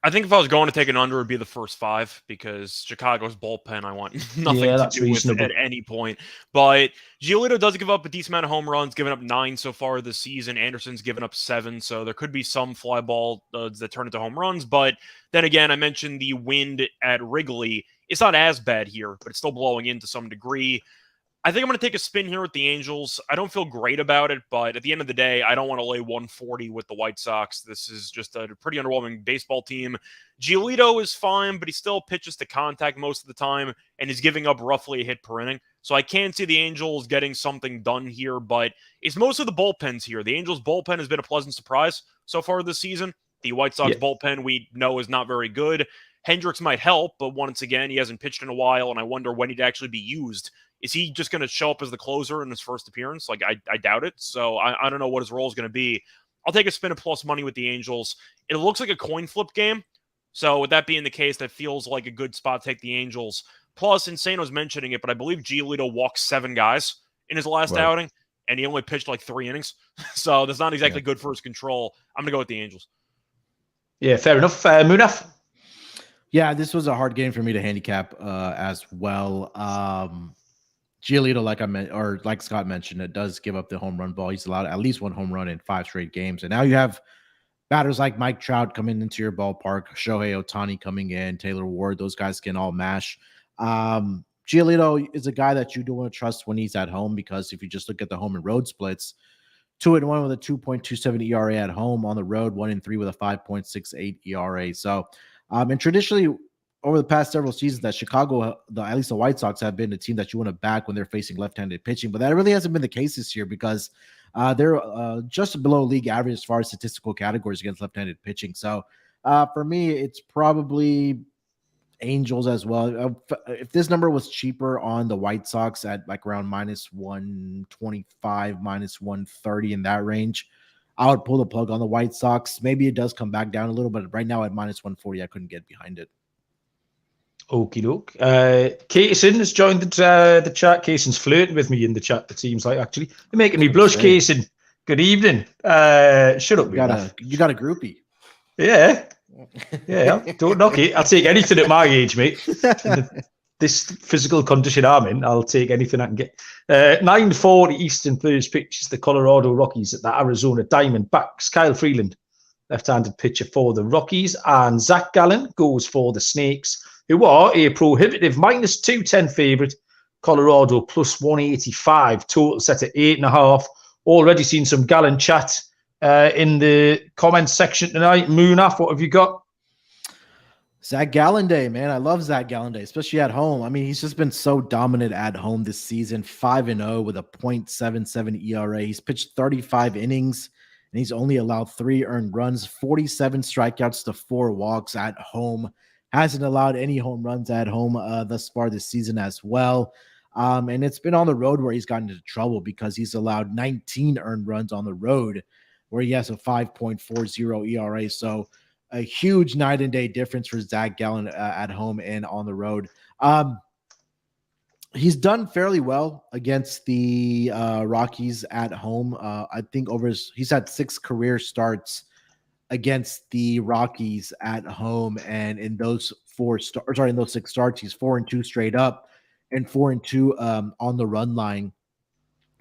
I think if I was going to take an under, it would be the first 5 because Chicago's bullpen, I want nothing to do reasonable with at any point. But Giolito does give up a decent amount of home runs, giving up 9 so far this season. Anderson's given up 7, so there could be some fly ball that turn into home runs. But then again, I mentioned the wind at Wrigley. It's not as bad here, but it's still blowing in to some degree. I think I'm going to take a spin here with the Angels. I don't feel great about it, but at the end of the day, I don't want to lay 140 with the White Sox. This is just a pretty underwhelming baseball team. Giolito is fine, but he still pitches to contact most of the time, and he's giving up roughly a hit per inning. So I can see the Angels getting something done here, but it's mostly the bullpens here. The Angels' bullpen has been a pleasant surprise so far this season. The White Sox bullpen we know is not very good. Hendricks might help, but once again, he hasn't pitched in a while, and I wonder when he'd actually be used. Is he just going to show up as the closer in his first appearance? Like, I doubt it. So I don't know what his role is going to be. I'll take a spin of plus money with the Angels. It looks like a coin flip game. So with that being the case, that feels like a good spot to take the Angels. Plus, Insane was mentioning it, but I believe Giolito walked 7 guys in his last outing. and he only pitched like 3 innings. So that's not exactly good for his control. I'm going to go with the Angels. Yeah, fair enough. Munaf? Yeah, this was a hard game for me to handicap as well. Giolito, like Scott mentioned, it does give up the home run ball. He's allowed at least 1 home run in 5 straight games. And now you have batters like Mike Trout coming into your ballpark, Shohei Ohtani coming in, Taylor Ward. Those guys can all mash. Giolito is a guy that you do want to trust when he's at home, because if you just look at the home and road splits, 2-1 with a 2.27 ERA at home, on the road 1-3 with a 5.68 ERA. So, and traditionally over the past several seasons, that Chicago, at least the White Sox, have been the team that you want to back when they're facing left-handed pitching. But that really hasn't been the case this year, because they're just below league average as far as statistical categories against left-handed pitching. So for me, it's probably Angels as well. If this number was cheaper on the White Sox at like around -125, -130 in that range, I would pull the plug on the White Sox. Maybe it does come back down a little, but right now at -140, I couldn't get behind it. Okie doke. Kaysen has joined the chat. Kaysen's flirting with me in the chat, it seems like, actually. You're making me blush, Kaysen. Good evening. Shut up. You got a groupie. Yeah. Yeah, don't knock it. I'll take anything at my age, mate. This physical condition I'm in, I'll take anything I can get. 9:40 Eastern first pitch is the Colorado Rockies at the Arizona Diamondbacks. Kyle Freeland, left-handed pitcher for the Rockies, and Zac Gallen goes for the Snakes, who are a prohibitive -210 favorite. Colorado +185, total set at 8.5. Already seen some Gallen chat in the comments section tonight. Munaf, what have you got? Zac Gallen Day, man. I love Zac Gallen Day, especially at home. I mean, he's just been so dominant at home this season. 5-0 with a .77 ERA. He's pitched 35 innings, and he's only allowed 3 earned runs, 47 strikeouts to 4 walks at home. Hasn't allowed any home runs at home thus far this season as well. And it's been on the road where he's gotten into trouble, because he's allowed 19 earned runs on the road, where he has a 5.40 ERA. So a huge night and day difference for Zac Gallen at home and on the road. He's done fairly well against the Rockies at home. I think he's had 6 career starts against the Rockies at home, and in those 6 starts, he's 4-2 straight up and 4-2 on the run line.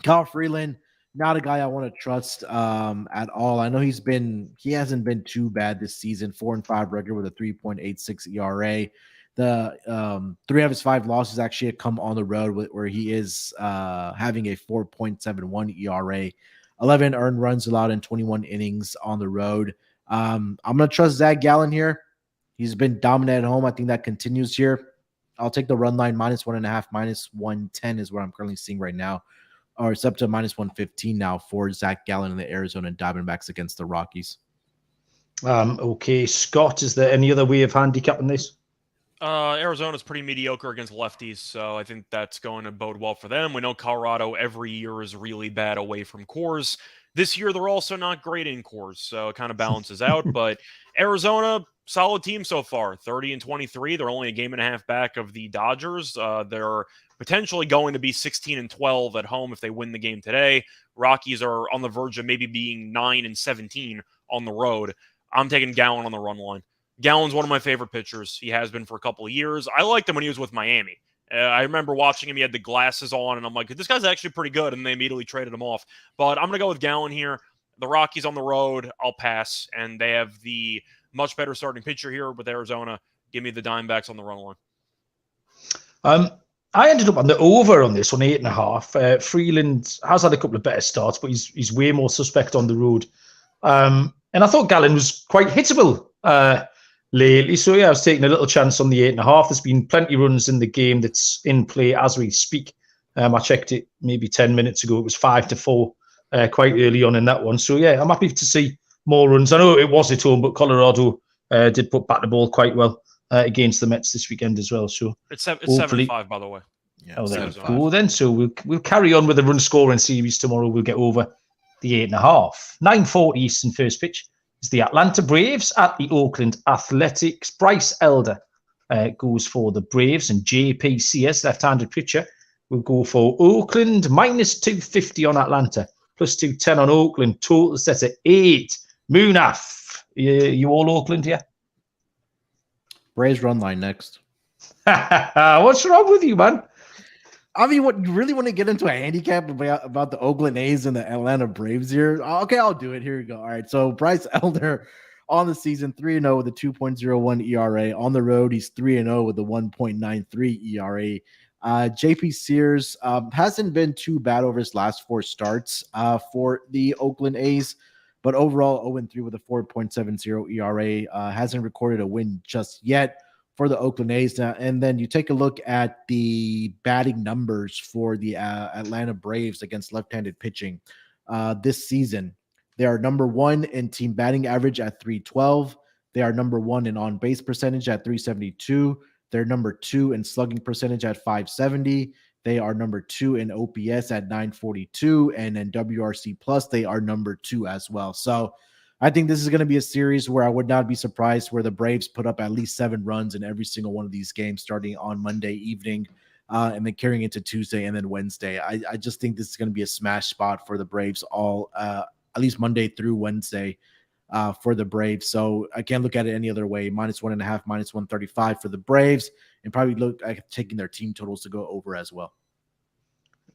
Kyle Freeland, not a guy I want to trust at all. I know he hasn't been too bad this season. 4-5 record with a 3.86 ERA. The 3 of his 5 losses actually have come on the road, where he is having a 4.71 ERA. 11 earned runs allowed in 21 innings on the road. I'm going to trust Zac Gallen here. He's been dominant at home. I think that continues here. I'll take the run line -1.5, -110 is what I'm currently seeing right now. Or it's up to -115 now for Zac Gallen and the Arizona Diamondbacks against the Rockies. Okay, Scott, is there any other way of handicapping this? Arizona's pretty mediocre against lefties, so I think that's going to bode well for them. We know Colorado every year is really bad away from Coors. This year, they're also not great in Coors, so it kind of balances out. But Arizona, solid team so far, 30-23. They're only a game and a half back of the Dodgers. They're potentially going to be 16-12 at home if they win the game today. Rockies are on the verge of maybe being 9-17 on the road. I'm taking Gallen on the run line. Gallen's one of my favorite pitchers. He has been for a couple of years. I liked him when he was with Miami. I remember watching him. He had the glasses on, and I'm like, this guy's actually pretty good, and they immediately traded him off. But I'm going to go with Gallen here. The Rockies on the road, I'll pass, and they have the much better starting pitcher here with Arizona. Give me the Diamondbacks on the run line. I ended up on the over on this, on 8.5. Freeland has had a couple of better starts, but he's way more suspect on the road. And I thought Gallen was quite hittable lately. So, yeah, I was taking a little chance on the 8.5. There's been plenty of runs in the game that's in play as we speak. I checked it maybe 10 minutes ago. It was 5-4 quite early on in that one. So, yeah, I'm happy to see more runs. I know it was at home, but Colorado did put back the ball quite well against the Mets this weekend as well. So it's 7-5, by the way. Yeah, that's cool then. So we'll carry on with the run scoring series tomorrow. We'll get over the 8.5. 9:40 Eastern first pitch is the Atlanta Braves at the Oakland Athletics. Bryce Elder goes for the Braves, and JPCS, left-handed pitcher, We'll go for Oakland, minus 250 on Atlanta, plus 210 on Oakland. Total set at 8. Munaf, you all Oakland here? Braves run line next. What's wrong with you, man? I mean, what you really want to get into a handicap about the Oakland A's and the Atlanta Braves here? Okay, I'll do it. Here we go. All right. So Bryce Elder on the season 3-0 with a 2.01 ERA. On the road, he's 3-0 with a 1.93 ERA. JP Sears hasn't been too bad over his last 4 starts for the Oakland A's, but overall 0-3 with a 4.70 ERA. Hasn't recorded a win just yet for the Oakland A's. And then you take a look at the batting numbers for the Atlanta Braves against left-handed pitching this season. They are number 1 in team batting average at 312. They are number 1 in on-base percentage at 372. They're number 2 in slugging percentage at 570. They are number 2 in OPS at 942. And in WRC plus, they are number 2 as well. So I think this is going to be a series where I would not be surprised where the Braves put up at least 7 runs in every single one of these games starting on Monday evening and then carrying into Tuesday and then Wednesday. I just think this is going to be a smash spot for the Braves all at least Monday through Wednesday for the Braves. So I can't look at it any other way. -1.5, -135 for the Braves, and probably look at taking their team totals to go over as well.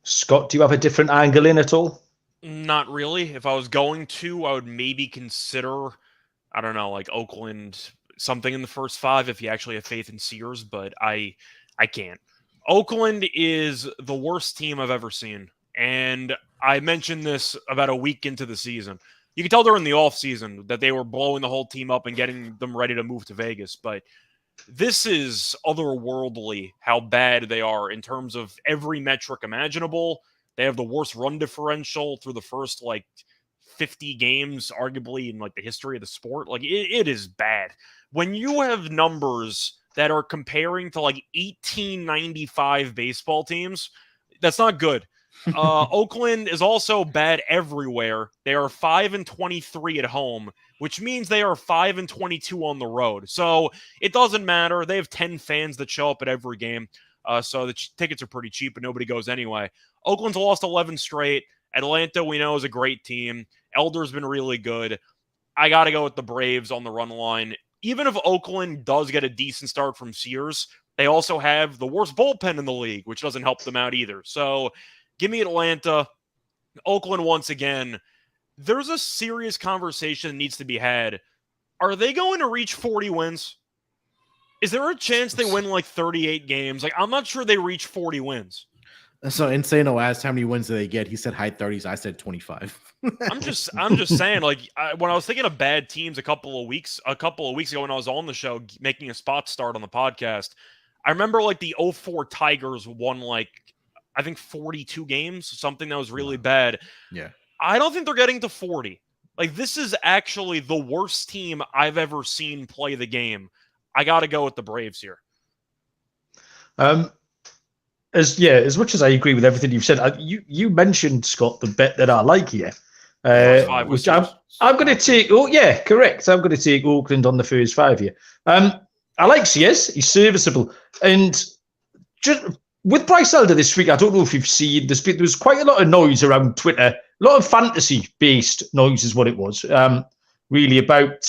Scott, do you have a different angle in at all? Not really. If I was going to, I would maybe consider, I don't know, like Oakland, something in the first 5 if you actually have faith in Sears, but I can't. Oakland is the worst team I've ever seen. And I mentioned this about a week into the season. You could tell during the offseason that they were blowing the whole team up and getting them ready to move to Vegas. But this is otherworldly how bad they are in terms of every metric imaginable. They have the worst run differential through the first, 50 games, arguably, in, the history of the sport. It is bad. When you have numbers that are comparing to, 1895 baseball teams, that's not good. Oakland is also bad everywhere. They are 5-23 at home, which means they are 5-22 on the road. So it doesn't matter. They have 10 fans that show up at every game. So the tickets are pretty cheap, but nobody goes anyway. Oakland's lost 11 straight. Atlanta, we know, is a great team. Elder's been really good. I got to go with the Braves on the run line. Even if Oakland does get a decent start from Sears, they also have the worst bullpen in the league, which doesn't help them out either. So give me Atlanta. Oakland once again. There's a serious conversation that needs to be had. Are they going to reach 40 wins? Is there a chance they win 38 games? I'm not sure they reach 40 wins. So Insano asked how many wins do they get. He said high 30s. I said 25. I'm just saying, when I was thinking of bad teams a couple of weeks ago when I was on the show making a spot start on the podcast, I remember the 04 Tigers won I think 42 games, something that was really bad. Yeah. I don't think they're getting to 40. This is actually the worst team I've ever seen play the game. I got to go with the Braves here. As much as I agree with everything you've said, you mentioned, Scott, the bet that I like here, which I'm going to take. Oh yeah, correct. I'm going to take Oakland on the first 5 here. I like CS. He's serviceable, and just with Bryce Elder this week, I don't know if you've seen this, but there was quite a lot of noise around Twitter. A lot of fantasy-based noise is what it was. Really about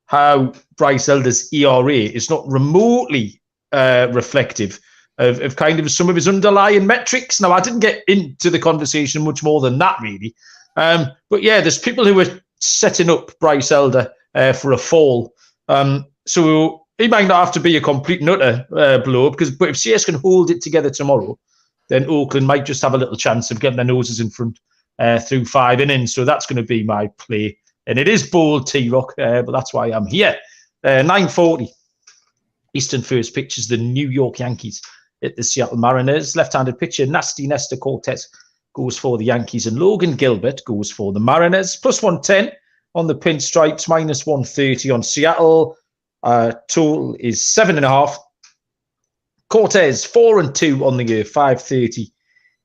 how Bryce Elder's ERA is not remotely reflective of kind of some of his underlying metrics. Now, I didn't get into the conversation much more than that, really. But yeah, there's people who are setting up Bryce Elder for a fall. So he might not have to be a complete nutter blow, but if CS can hold it together tomorrow, then Oakland might just have a little chance of getting their noses in front through 5 innings. So that's going to be my play. And it is bold, T-Rock, but that's why I'm here. 9:40 Eastern first pitch is the New York Yankees at the Seattle Mariners. Left-handed pitcher Nasty Nestor Cortez goes for the Yankees, and Logan Gilbert goes for the Mariners. Plus 110 on the pinstripes, minus 130 on Seattle. Total is 7.5. Cortez 4-2 on the year, 5.30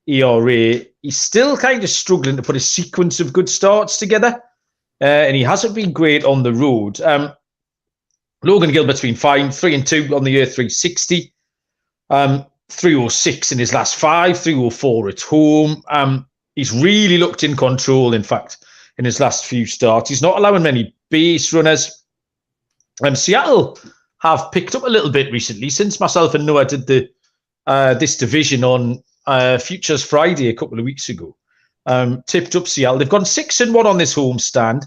ERA. He's still kind of struggling to put a sequence of good starts together, and he hasn't been great on the road. Logan Gilbert's been fine, 3-2 on the year, 360. 306 in his last 5, 304 at home. He's really looked in control, in fact, in his last few starts. He's not allowing many base runners. Seattle have picked up a little bit recently since myself and Noah did this division on Futures Friday a couple of weeks ago. Tipped up Seattle. They've gone 6-1 on this homestand.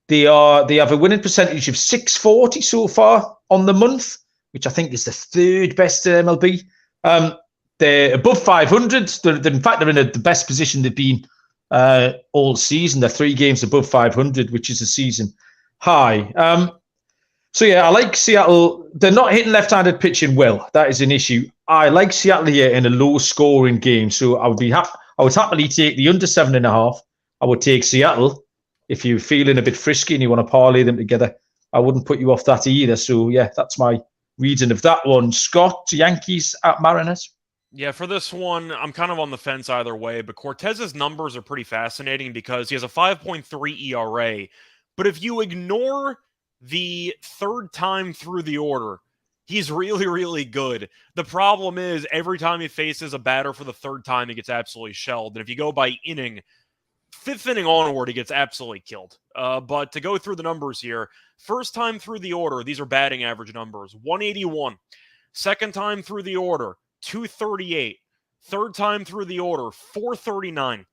They have a winning percentage of 640 so far on the month, which I think is the third best in MLB. They're above 500. In fact, they're in the best position they've been all season. They're 3 games above 500, which is a season high. So yeah, I like Seattle. They're not hitting left-handed pitching well. That is an issue. I like Seattle here in a low-scoring game. So I would happily take the under 7.5. I would take Seattle. If you're feeling a bit frisky and you want to parlay them together, I wouldn't put you off that either. So yeah, that's my reading of that one. Scott, Yankees at Mariners. Yeah, for this one, I'm kind of on the fence either way, but Cortez's numbers are pretty fascinating because he has a 5.3 ERA. But if you ignore the third time through the order, he's really, really good. The problem is every time he faces a batter for the third time, he gets absolutely shelled. And if you go by inning, 5th inning onward, he gets absolutely killed. But to go through the numbers here, first time through the order, these are batting average numbers, 181. Second time through the order, 238. Third time through the order, 439.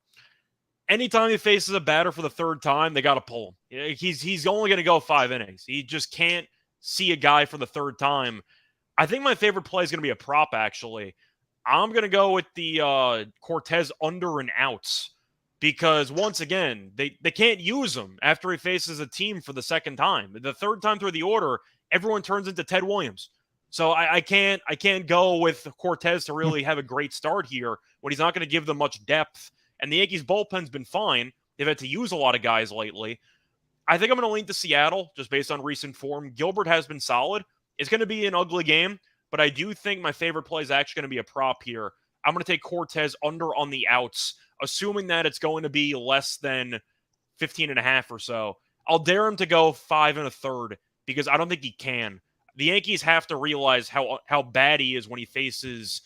Anytime he faces a batter for the third time, they got to pull him. He's only going to go 5 innings. He just can't see a guy for the third time. I think my favorite play is going to be a prop, actually. I'm going to go with the Cortez under and outs because, once again, they can't use him after he faces a team for the second time. The third time through the order, everyone turns into Ted Williams. So I can't go with Cortez to really have a great start here when he's not going to give them much depth. And the Yankees bullpen's been fine. They've had to use a lot of guys lately. I think I'm going to lean to Seattle just based on recent form. Gilbert has been solid. It's going to be an ugly game, but I do think my favorite play is actually going to be a prop here. I'm going to take Cortez under on the outs, assuming that it's going to be less than 15.5 or so. I'll dare him to go 5 1/3 because I don't think he can. The Yankees have to realize how bad he is when he faces,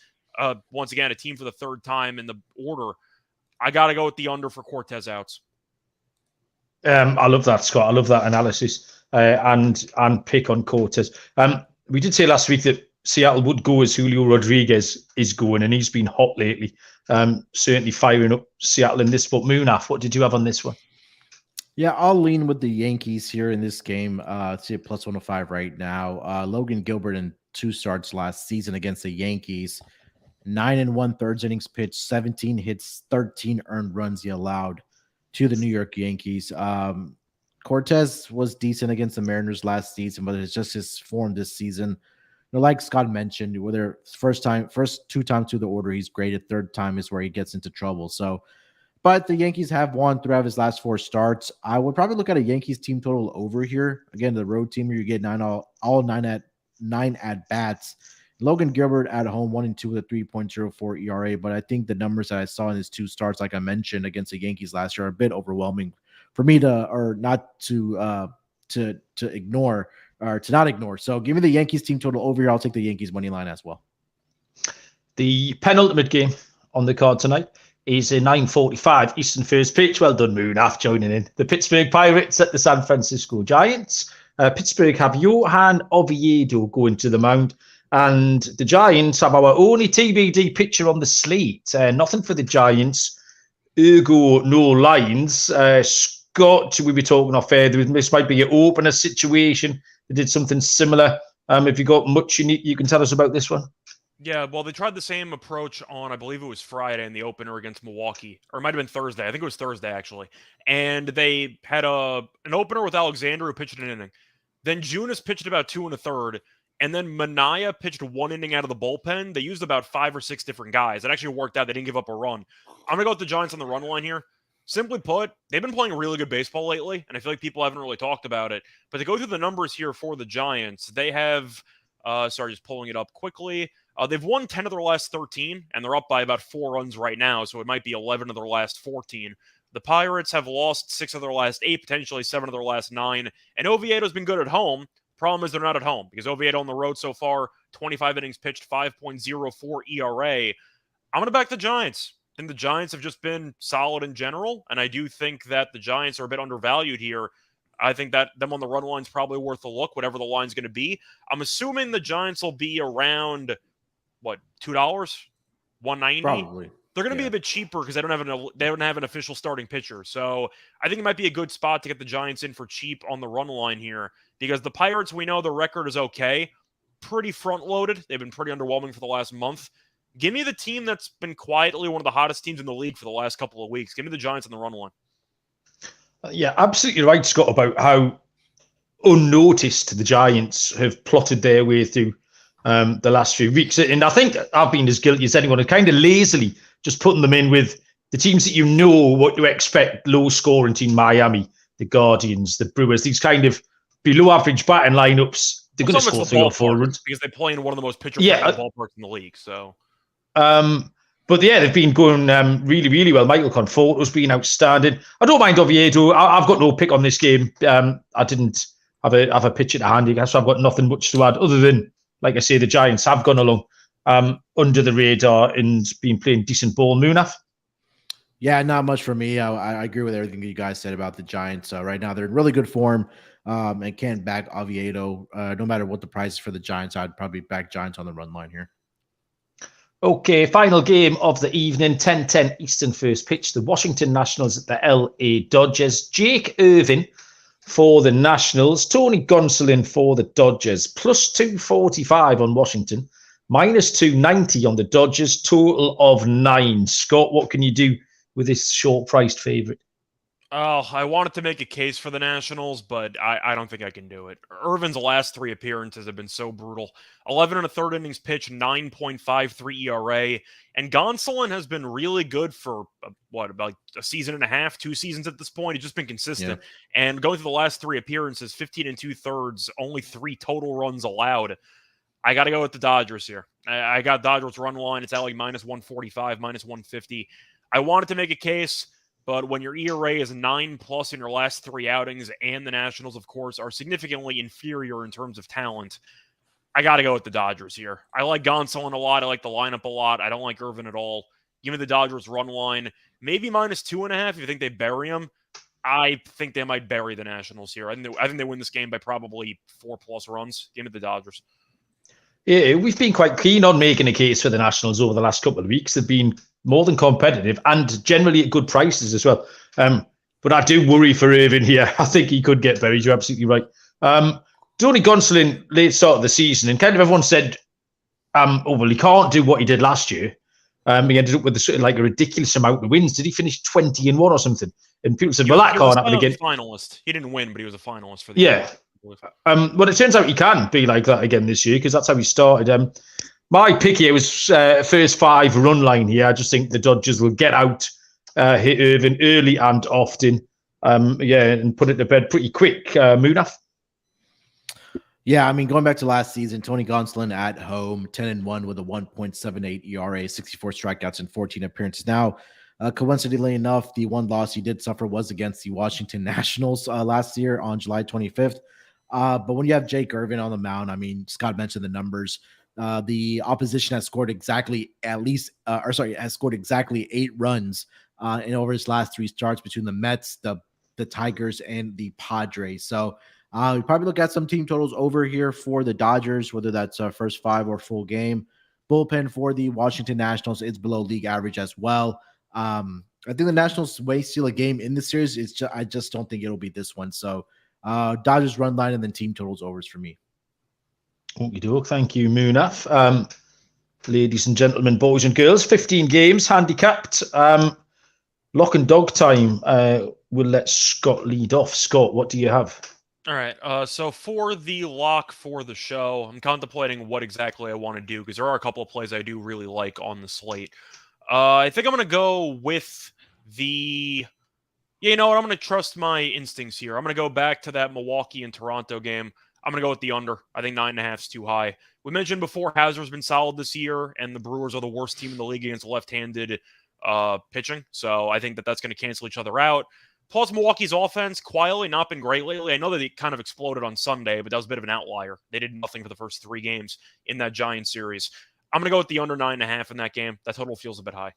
once again, a team for the third time in the order. I got to go with the under for Cortez outs. I love that, Scott. I love that analysis and pick on Cortez. We did say last week that Seattle would go as Julio Rodriguez is going, and he's been hot lately. Certainly firing up Seattle in this. But Munaf, what did you have on this one? Yeah, I'll lean with the Yankees here in this game. See it plus 105 right now. Logan Gilbert in 2 starts last season against the Yankees. 9 1/3 innings pitched, 17 hits, 13 earned runs he allowed to the New York Yankees. Cortez was decent against the Mariners last season, but it's just his form this season. Like Scott mentioned, whether first 2 times through the order, he's great. Third time is where he gets into trouble. So, but the Yankees have won 3 of his last 4 starts. I would probably look at a Yankees team total over here. Again, the road team, you get 9 at bats. Logan Gilbert at home, 1-2 with a 3.04 ERA. But I think the numbers that I saw in his 2 starts, like I mentioned, against the Yankees last year, are a bit overwhelming for me to not ignore. So give me the Yankees team total over here. I'll take the Yankees money line as well. The penultimate game on the card tonight is a 9:45 Eastern first pitch. Well done, Munaf, joining in. The Pittsburgh Pirates at the San Francisco Giants. Pittsburgh have Johan Oviedo going to the mound. And the Giants have our only TBD pitcher on the slate. Nothing for the Giants. Ergo, no lines. Scott, we were talking off air. This might be an opener situation. They did something similar. Have you got much you can tell us about this one? Yeah, well, they tried the same approach on, I believe it was Friday in the opener against Milwaukee. Or it might have been Thursday. I think it was Thursday, actually. And they had an opener with Alexander who pitched an inning. Then Junis pitched about 2 1/3. And then Manaea pitched 1 inning out of the bullpen. They used about 5 or 6 different guys. It actually worked out. They didn't give up a run. I'm going to go with the Giants on the run line here. Simply put, they've been playing really good baseball lately, and I feel like people haven't really talked about it. But to go through the numbers here for the Giants, they have, just pulling it up quickly. They've won 10 of their last 13, and they're up by about 4 runs right now, so it might be 11 of their last 14. The Pirates have lost 6 of their last 8, potentially 7 of their last 9, and Oviedo's been good at home. Problem is they're not at home because Oviedo on the road so far, 25 innings pitched, 5.04 ERA. I'm going to back the Giants. I think the Giants have just been solid in general, and I do think that the Giants are a bit undervalued here. I think that them on the run line is probably worth a look, whatever the line's going to be. I'm assuming the Giants will be around, $2? $1.90? Probably. They're going to be a bit cheaper because they don't have an official starting pitcher. So I think it might be a good spot to get the Giants in for cheap on the run line here because the Pirates, we know the record is okay. Pretty front-loaded. They've been pretty underwhelming for the last month. Give me the team that's been quietly one of the hottest teams in the league for the last couple of weeks. Give me the Giants on the run line. Yeah, absolutely right, Scott, about how unnoticed the Giants have plotted their way through the last few weeks. And I think I've been as guilty as anyone of kind of lazily just putting them in with the teams that you know what to expect. Low-scoring team, Miami, the Guardians, the Brewers, these kind of below-average batting lineups. They're going to score 3 or 4 runs. Because they play in one of the most pitcher-friendly ballparks in the league, so... But yeah, they've been going really, really well. Michael Conforto's been outstanding. I don't mind Oviedo. I've got no pick on this game. I didn't have a pitch at a handicap, so I've got nothing much to add other than, like I say, the Giants have gone along under the radar and been playing decent ball. Munaf? Yeah, not much for me. I agree with everything you guys said about the Giants. Right now, they're in really good form and can't back Oviedo. No matter what the price is for the Giants, I'd probably back Giants on the run line here. Okay, final game of the evening, 10:10 Eastern first pitch. The Washington Nationals at the LA Dodgers. Jake Irvin for the Nationals. Tony Gonsolin for the Dodgers. Plus 245 on Washington. Minus 290 on the Dodgers. Total of 9. Scott, what can you do with this short-priced favorite? Oh, I wanted to make a case for the Nationals, but I don't think I can do it. Irvin's last 3 appearances have been so brutal. 11 1/3 innings pitched, 9.53 ERA. And Gonsolin has been really good for, about a season and a half, 2 seasons at this point. He's just been consistent. Yeah. And going through the last 3 appearances, 15 2/3, only 3 total runs allowed. I got to go with the Dodgers here. I got Dodgers run line. It's at like minus 145, minus 150. I wanted to make a case. But when your ERA is 9+ in your last 3 outings, and the Nationals, of course, are significantly inferior in terms of talent, I got to go with the Dodgers here. I like Gonsolin a lot. I like the lineup a lot. I don't like Irvin at all. Give me the Dodgers run line. Maybe minus 2.5 if you think they bury him. I think they might bury the Nationals here. I think they win this game by probably 4+ runs. Give me the Dodgers. Yeah, we've been quite keen on making a case for the Nationals over the last couple of weeks. They've been more than competitive and generally at good prices as well. But I do worry for Irvin here. I think he could get buried. You're absolutely right. Tony Gonsolin, late start of the season, and kind of everyone said, well, he can't do what he did last year. He ended up with a ridiculous amount of wins. Did he finish 20-1 or something? And people said, well, that can't happen again. Finalist. He didn't win, but he was a finalist for the year. Well, it turns out he can be like that again this year because that's how he started. My pick here was first 5 run line here. I just think the Dodgers will get out, hit Irvin early and often, and put it to bed pretty quick. Munaf? Yeah, I mean, going back to last season, Tony Gonsolin at home, 10-1 with a 1.78 ERA, 64 strikeouts and 14 appearances. Now, coincidentally enough, the one loss he did suffer was against the Washington Nationals last year on July 25th. But when you have Jake Irvin on the mound, I mean, Scott mentioned the numbers. The opposition has scored exactly 8 runs in over his last 3 starts between the Mets, the Tigers, and the Padres. So we probably look at some team totals over here for the Dodgers, whether that's first 5 or full game. Bullpen for the Washington Nationals is below league average as well. I think the Nationals may steal a game in the series. I just don't think it'll be this one. So Dodgers run line and then team totals overs for me. Okey-doke. Thank you, Munaf. Ladies and gentlemen, boys and girls, 15 games, handicapped. Lock and dog time. We'll let Scott lead off. Scott, what do you have? All right. So for the lock for the show, I'm contemplating what exactly I want to do because there are a couple of plays I do really like on the slate. I think I'm going to go with the... Yeah, you know what? I'm going to trust my instincts here. I'm going to go back to that Milwaukee and Toronto game. I'm going to go with the under. I think 9.5 is too high. We mentioned before Hauser's been solid this year, and the Brewers are the worst team in the league against left-handed pitching. So I think that's going to cancel each other out. Plus, Milwaukee's offense quietly not been great lately. I know that it kind of exploded on Sunday, but that was a bit of an outlier. They did nothing for the first 3 games in that Giants series. I'm going to go with the under 9.5 in that game. That total feels a bit high.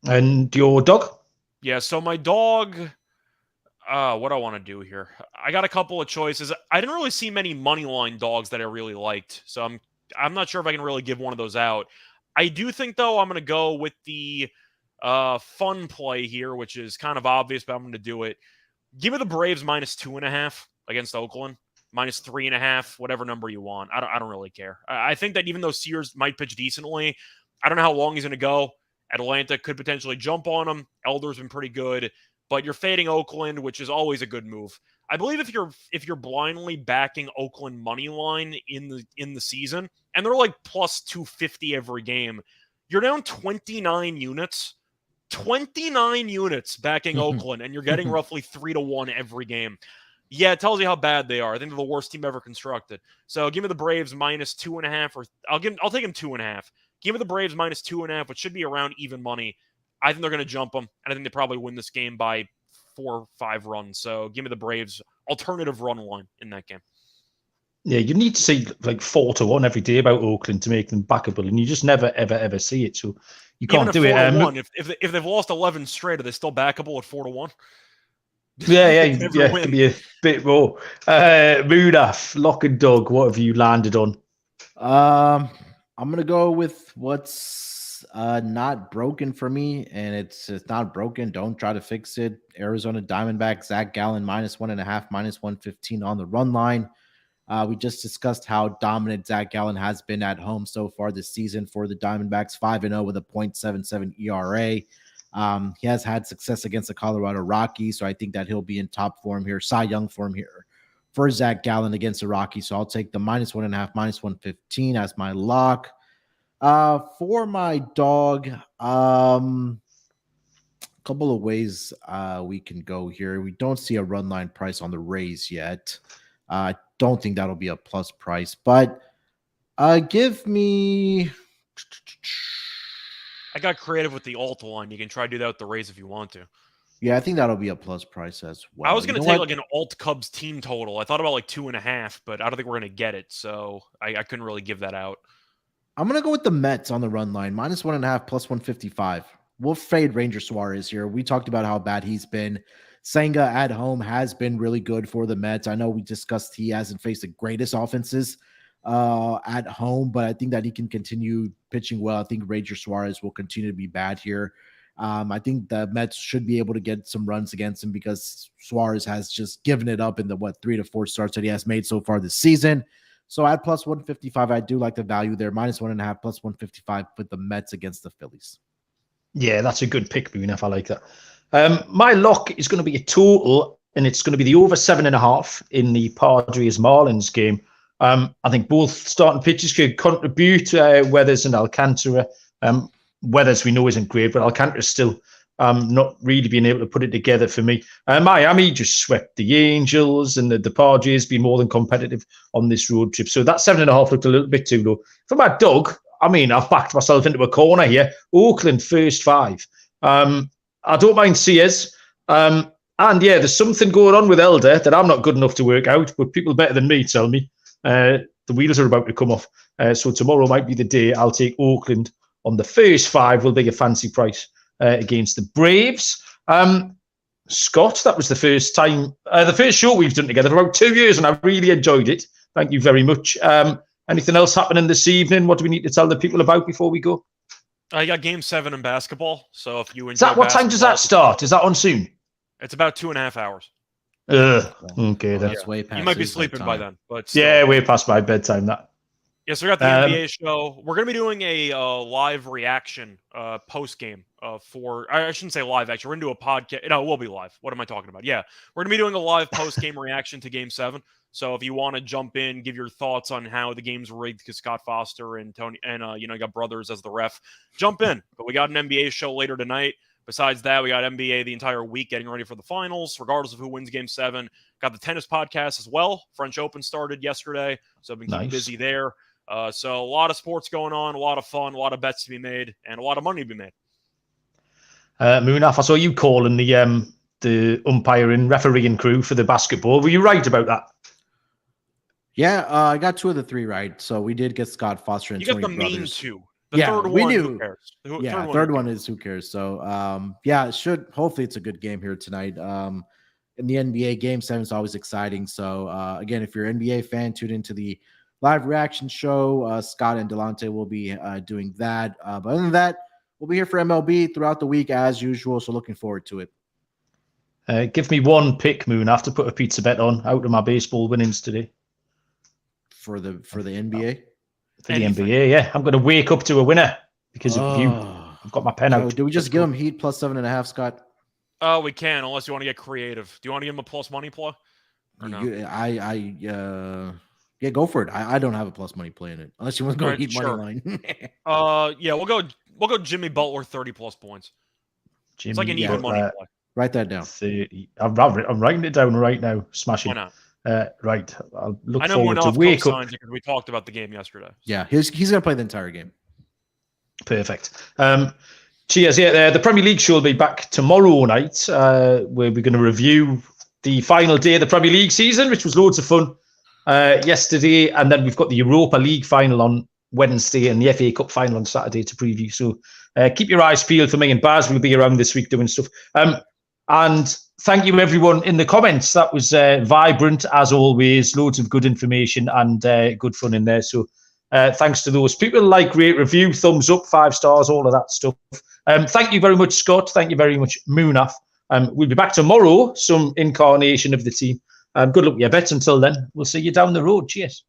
And your dog? Yeah, so my dog, what do I want to do here? I got a couple of choices. I didn't really see many money line dogs that I really liked, so I'm not sure if I can really give one of those out. I do think, though, I'm going to go with the fun play here, which is kind of obvious, but I'm going to do it. Give me the Braves minus 2.5 against Oakland, minus 3.5, whatever number you want. I don't really care. I think that even though Sears might pitch decently, I don't know how long he's going to go. Atlanta could potentially jump on him. Elder's been pretty good, but you're fading Oakland, which is always a good move. I believe if you're blindly backing Oakland money line in the season, and they're like plus 250 every game, you're down 29 units. 29 units backing Oakland, and you're getting roughly 3-1 every game. Yeah, it tells you how bad they are. I think they're the worst team ever constructed. So give me the Braves minus 2.5, or I'll take them 2.5. Give me the Braves minus 2.5, which should be around even money. I think they're going to jump them, and I think they probably win this game by 4 or 5 runs. So give me the Braves alternative run line in that game. Yeah, you need to see like 4-1 every day about Oakland to make them backable, and you just never, ever see it. So you can't do it. 4-1, if they've lost 11 straight, are they still backable at 4-1? Yeah, it could be a bit more. Munaf, lock and dog. What have you landed on? I'm gonna go with what's not broken for me, and it's not broken. Don't try to fix it. Arizona Diamondbacks, Zac Gallen minus 1.5, minus 115 on the run line. We just discussed how dominant Zac Gallen has been at home so far this season for the Diamondbacks, 5-0 with a .77 ERA. He has had success against the Colorado Rockies, so I think that he'll be in top form here, Cy Young form here for Zac Gallen against the Rockies. So I'll take the minus 1.5, minus 115 as my lock. For my dog, couple of ways we can go here. We don't see a run line price on the Rays yet. I don't think that'll be a plus price, but give me. I got creative with the alt line. You can try to do that with the Rays if you want to. Yeah, I think that'll be a plus price as well. I was going to take like an alt Cubs team total. I thought about like 2.5, but I don't think we're going to get it, so I couldn't really give that out. I'm going to go with the Mets on the run line, minus 1.5, plus 155. We'll fade Ranger Suarez here. We talked about how bad he's been. Senga at home has been really good for the Mets. I know we discussed he hasn't faced the greatest offenses at home, but I think that he can continue pitching well. I think Ranger Suarez will continue to be bad here. I think the Mets should be able to get some runs against him because Suarez has just given it up in the 3 to 4 starts that he has made so far this season. So at plus 155, I do like the value there. Minus 1.5, plus 155 with the Mets against the Phillies. Yeah, that's a good pick, Munaf. I like that. My lock is going to be a total, and it's going to be the over 7.5 in the Padres-Marlins game. I think both starting pitchers could contribute, Weathers and Alcantara. Weathers we know isn't great, but Alcantara's still not really being able to put it together for me. Miami just swept the Angels, and the Padres be more than competitive on this road trip. So that 7.5 looked a little bit too low. For my dog, I mean, I've backed myself into a corner here. Oakland first 5. I don't mind Sears. And yeah, there's something going on with Elder that I'm not good enough to work out, but people better than me tell me. The wheels are about to come off. So tomorrow might be the day. I'll take Oakland on the first 5. Will be a fancy price against the Braves. Scott, that was the first time, the first show we've done together for about 2 years, and I really enjoyed it. Thank you very much. Anything else happening this evening? What do we need to tell the people about before we go? I got Game 7 in basketball, so if you enjoy what time does that start? Is that on soon? It's about 2.5 hours. Okay, then. Way past you might be sleeping by then. But yeah, way past my bedtime, that. Yeah, so we got the NBA show. We're going to be doing a live reaction post-game for... I shouldn't say live, actually. We're going to do a podcast. No, it will be live. What am I talking about? Yeah, we're going to be doing a live post-game reaction to Game 7. So if you want to jump in, give your thoughts on how the game's rigged because Scott Foster and Tony and you got Brothers as the ref, jump in. But we got an NBA show later tonight. Besides that, we got NBA the entire week getting ready for the finals, regardless of who wins Game 7. Got the tennis podcast as well. French Open started yesterday, so I've been keeping busy there. So a lot of sports going on, a lot of fun, a lot of bets to be made, and a lot of money to be made. Munaf, I saw you calling the the umpiring, refereeing crew for the basketball. Were you right about that? Yeah, I got 2 of the 3 right. So we did get Scott Foster and You got Tony the main Brothers. 2. The third we one, knew. who cares? Third one is who cares. So hopefully it's a good game here tonight. In the NBA, Game 7 is always exciting. So again, if you're an NBA fan, tune into the live reaction show. Scott and Delonte will be doing that. But other than that, we'll be here for MLB throughout the week as usual. So looking forward to it. Give me one pick, Moon. I have to put a pizza bet on out of my baseball winnings today. For the NBA? For the NBA, yeah. I'm going to wake up to a winner because of you. I've got my pen out. Do we just give him Heat plus 7.5, Scott? Oh, we can, unless you want to get creative. Do you want to give him a plus money play? Or no? Yeah, go for it. I don't have a plus money play in it, unless you want to go Heat money line. Yeah, we'll go Jimmy Butler 30 plus points. Jimmy, it's like an even money play. Write that down. 30. I'm writing it down right now. Smashing. Why not? Right. I'll look I know forward to Munaf wake up. because we talked about the game yesterday. Yeah, he's going to play the entire game. Perfect. Cheers. Yeah, the Premier League show will be back tomorrow night, where we're going to review the final day of the Premier League season, which was loads of fun yesterday. And then we've got the Europa League final on Wednesday and the FA Cup final on Saturday to preview. So keep your eyes peeled for me, and Baz will be around this week doing stuff. And thank you, everyone, in the comments. That was vibrant, as always. Loads of good information and good fun in there. So thanks to those people. Like, rate, review, thumbs up, 5 stars, all of that stuff. Thank you very much, Scott. Thank you very much, Munaf. We'll be back tomorrow, some incarnation of the team. Good luck with your bets. Until then, we'll see you down the road. Cheers.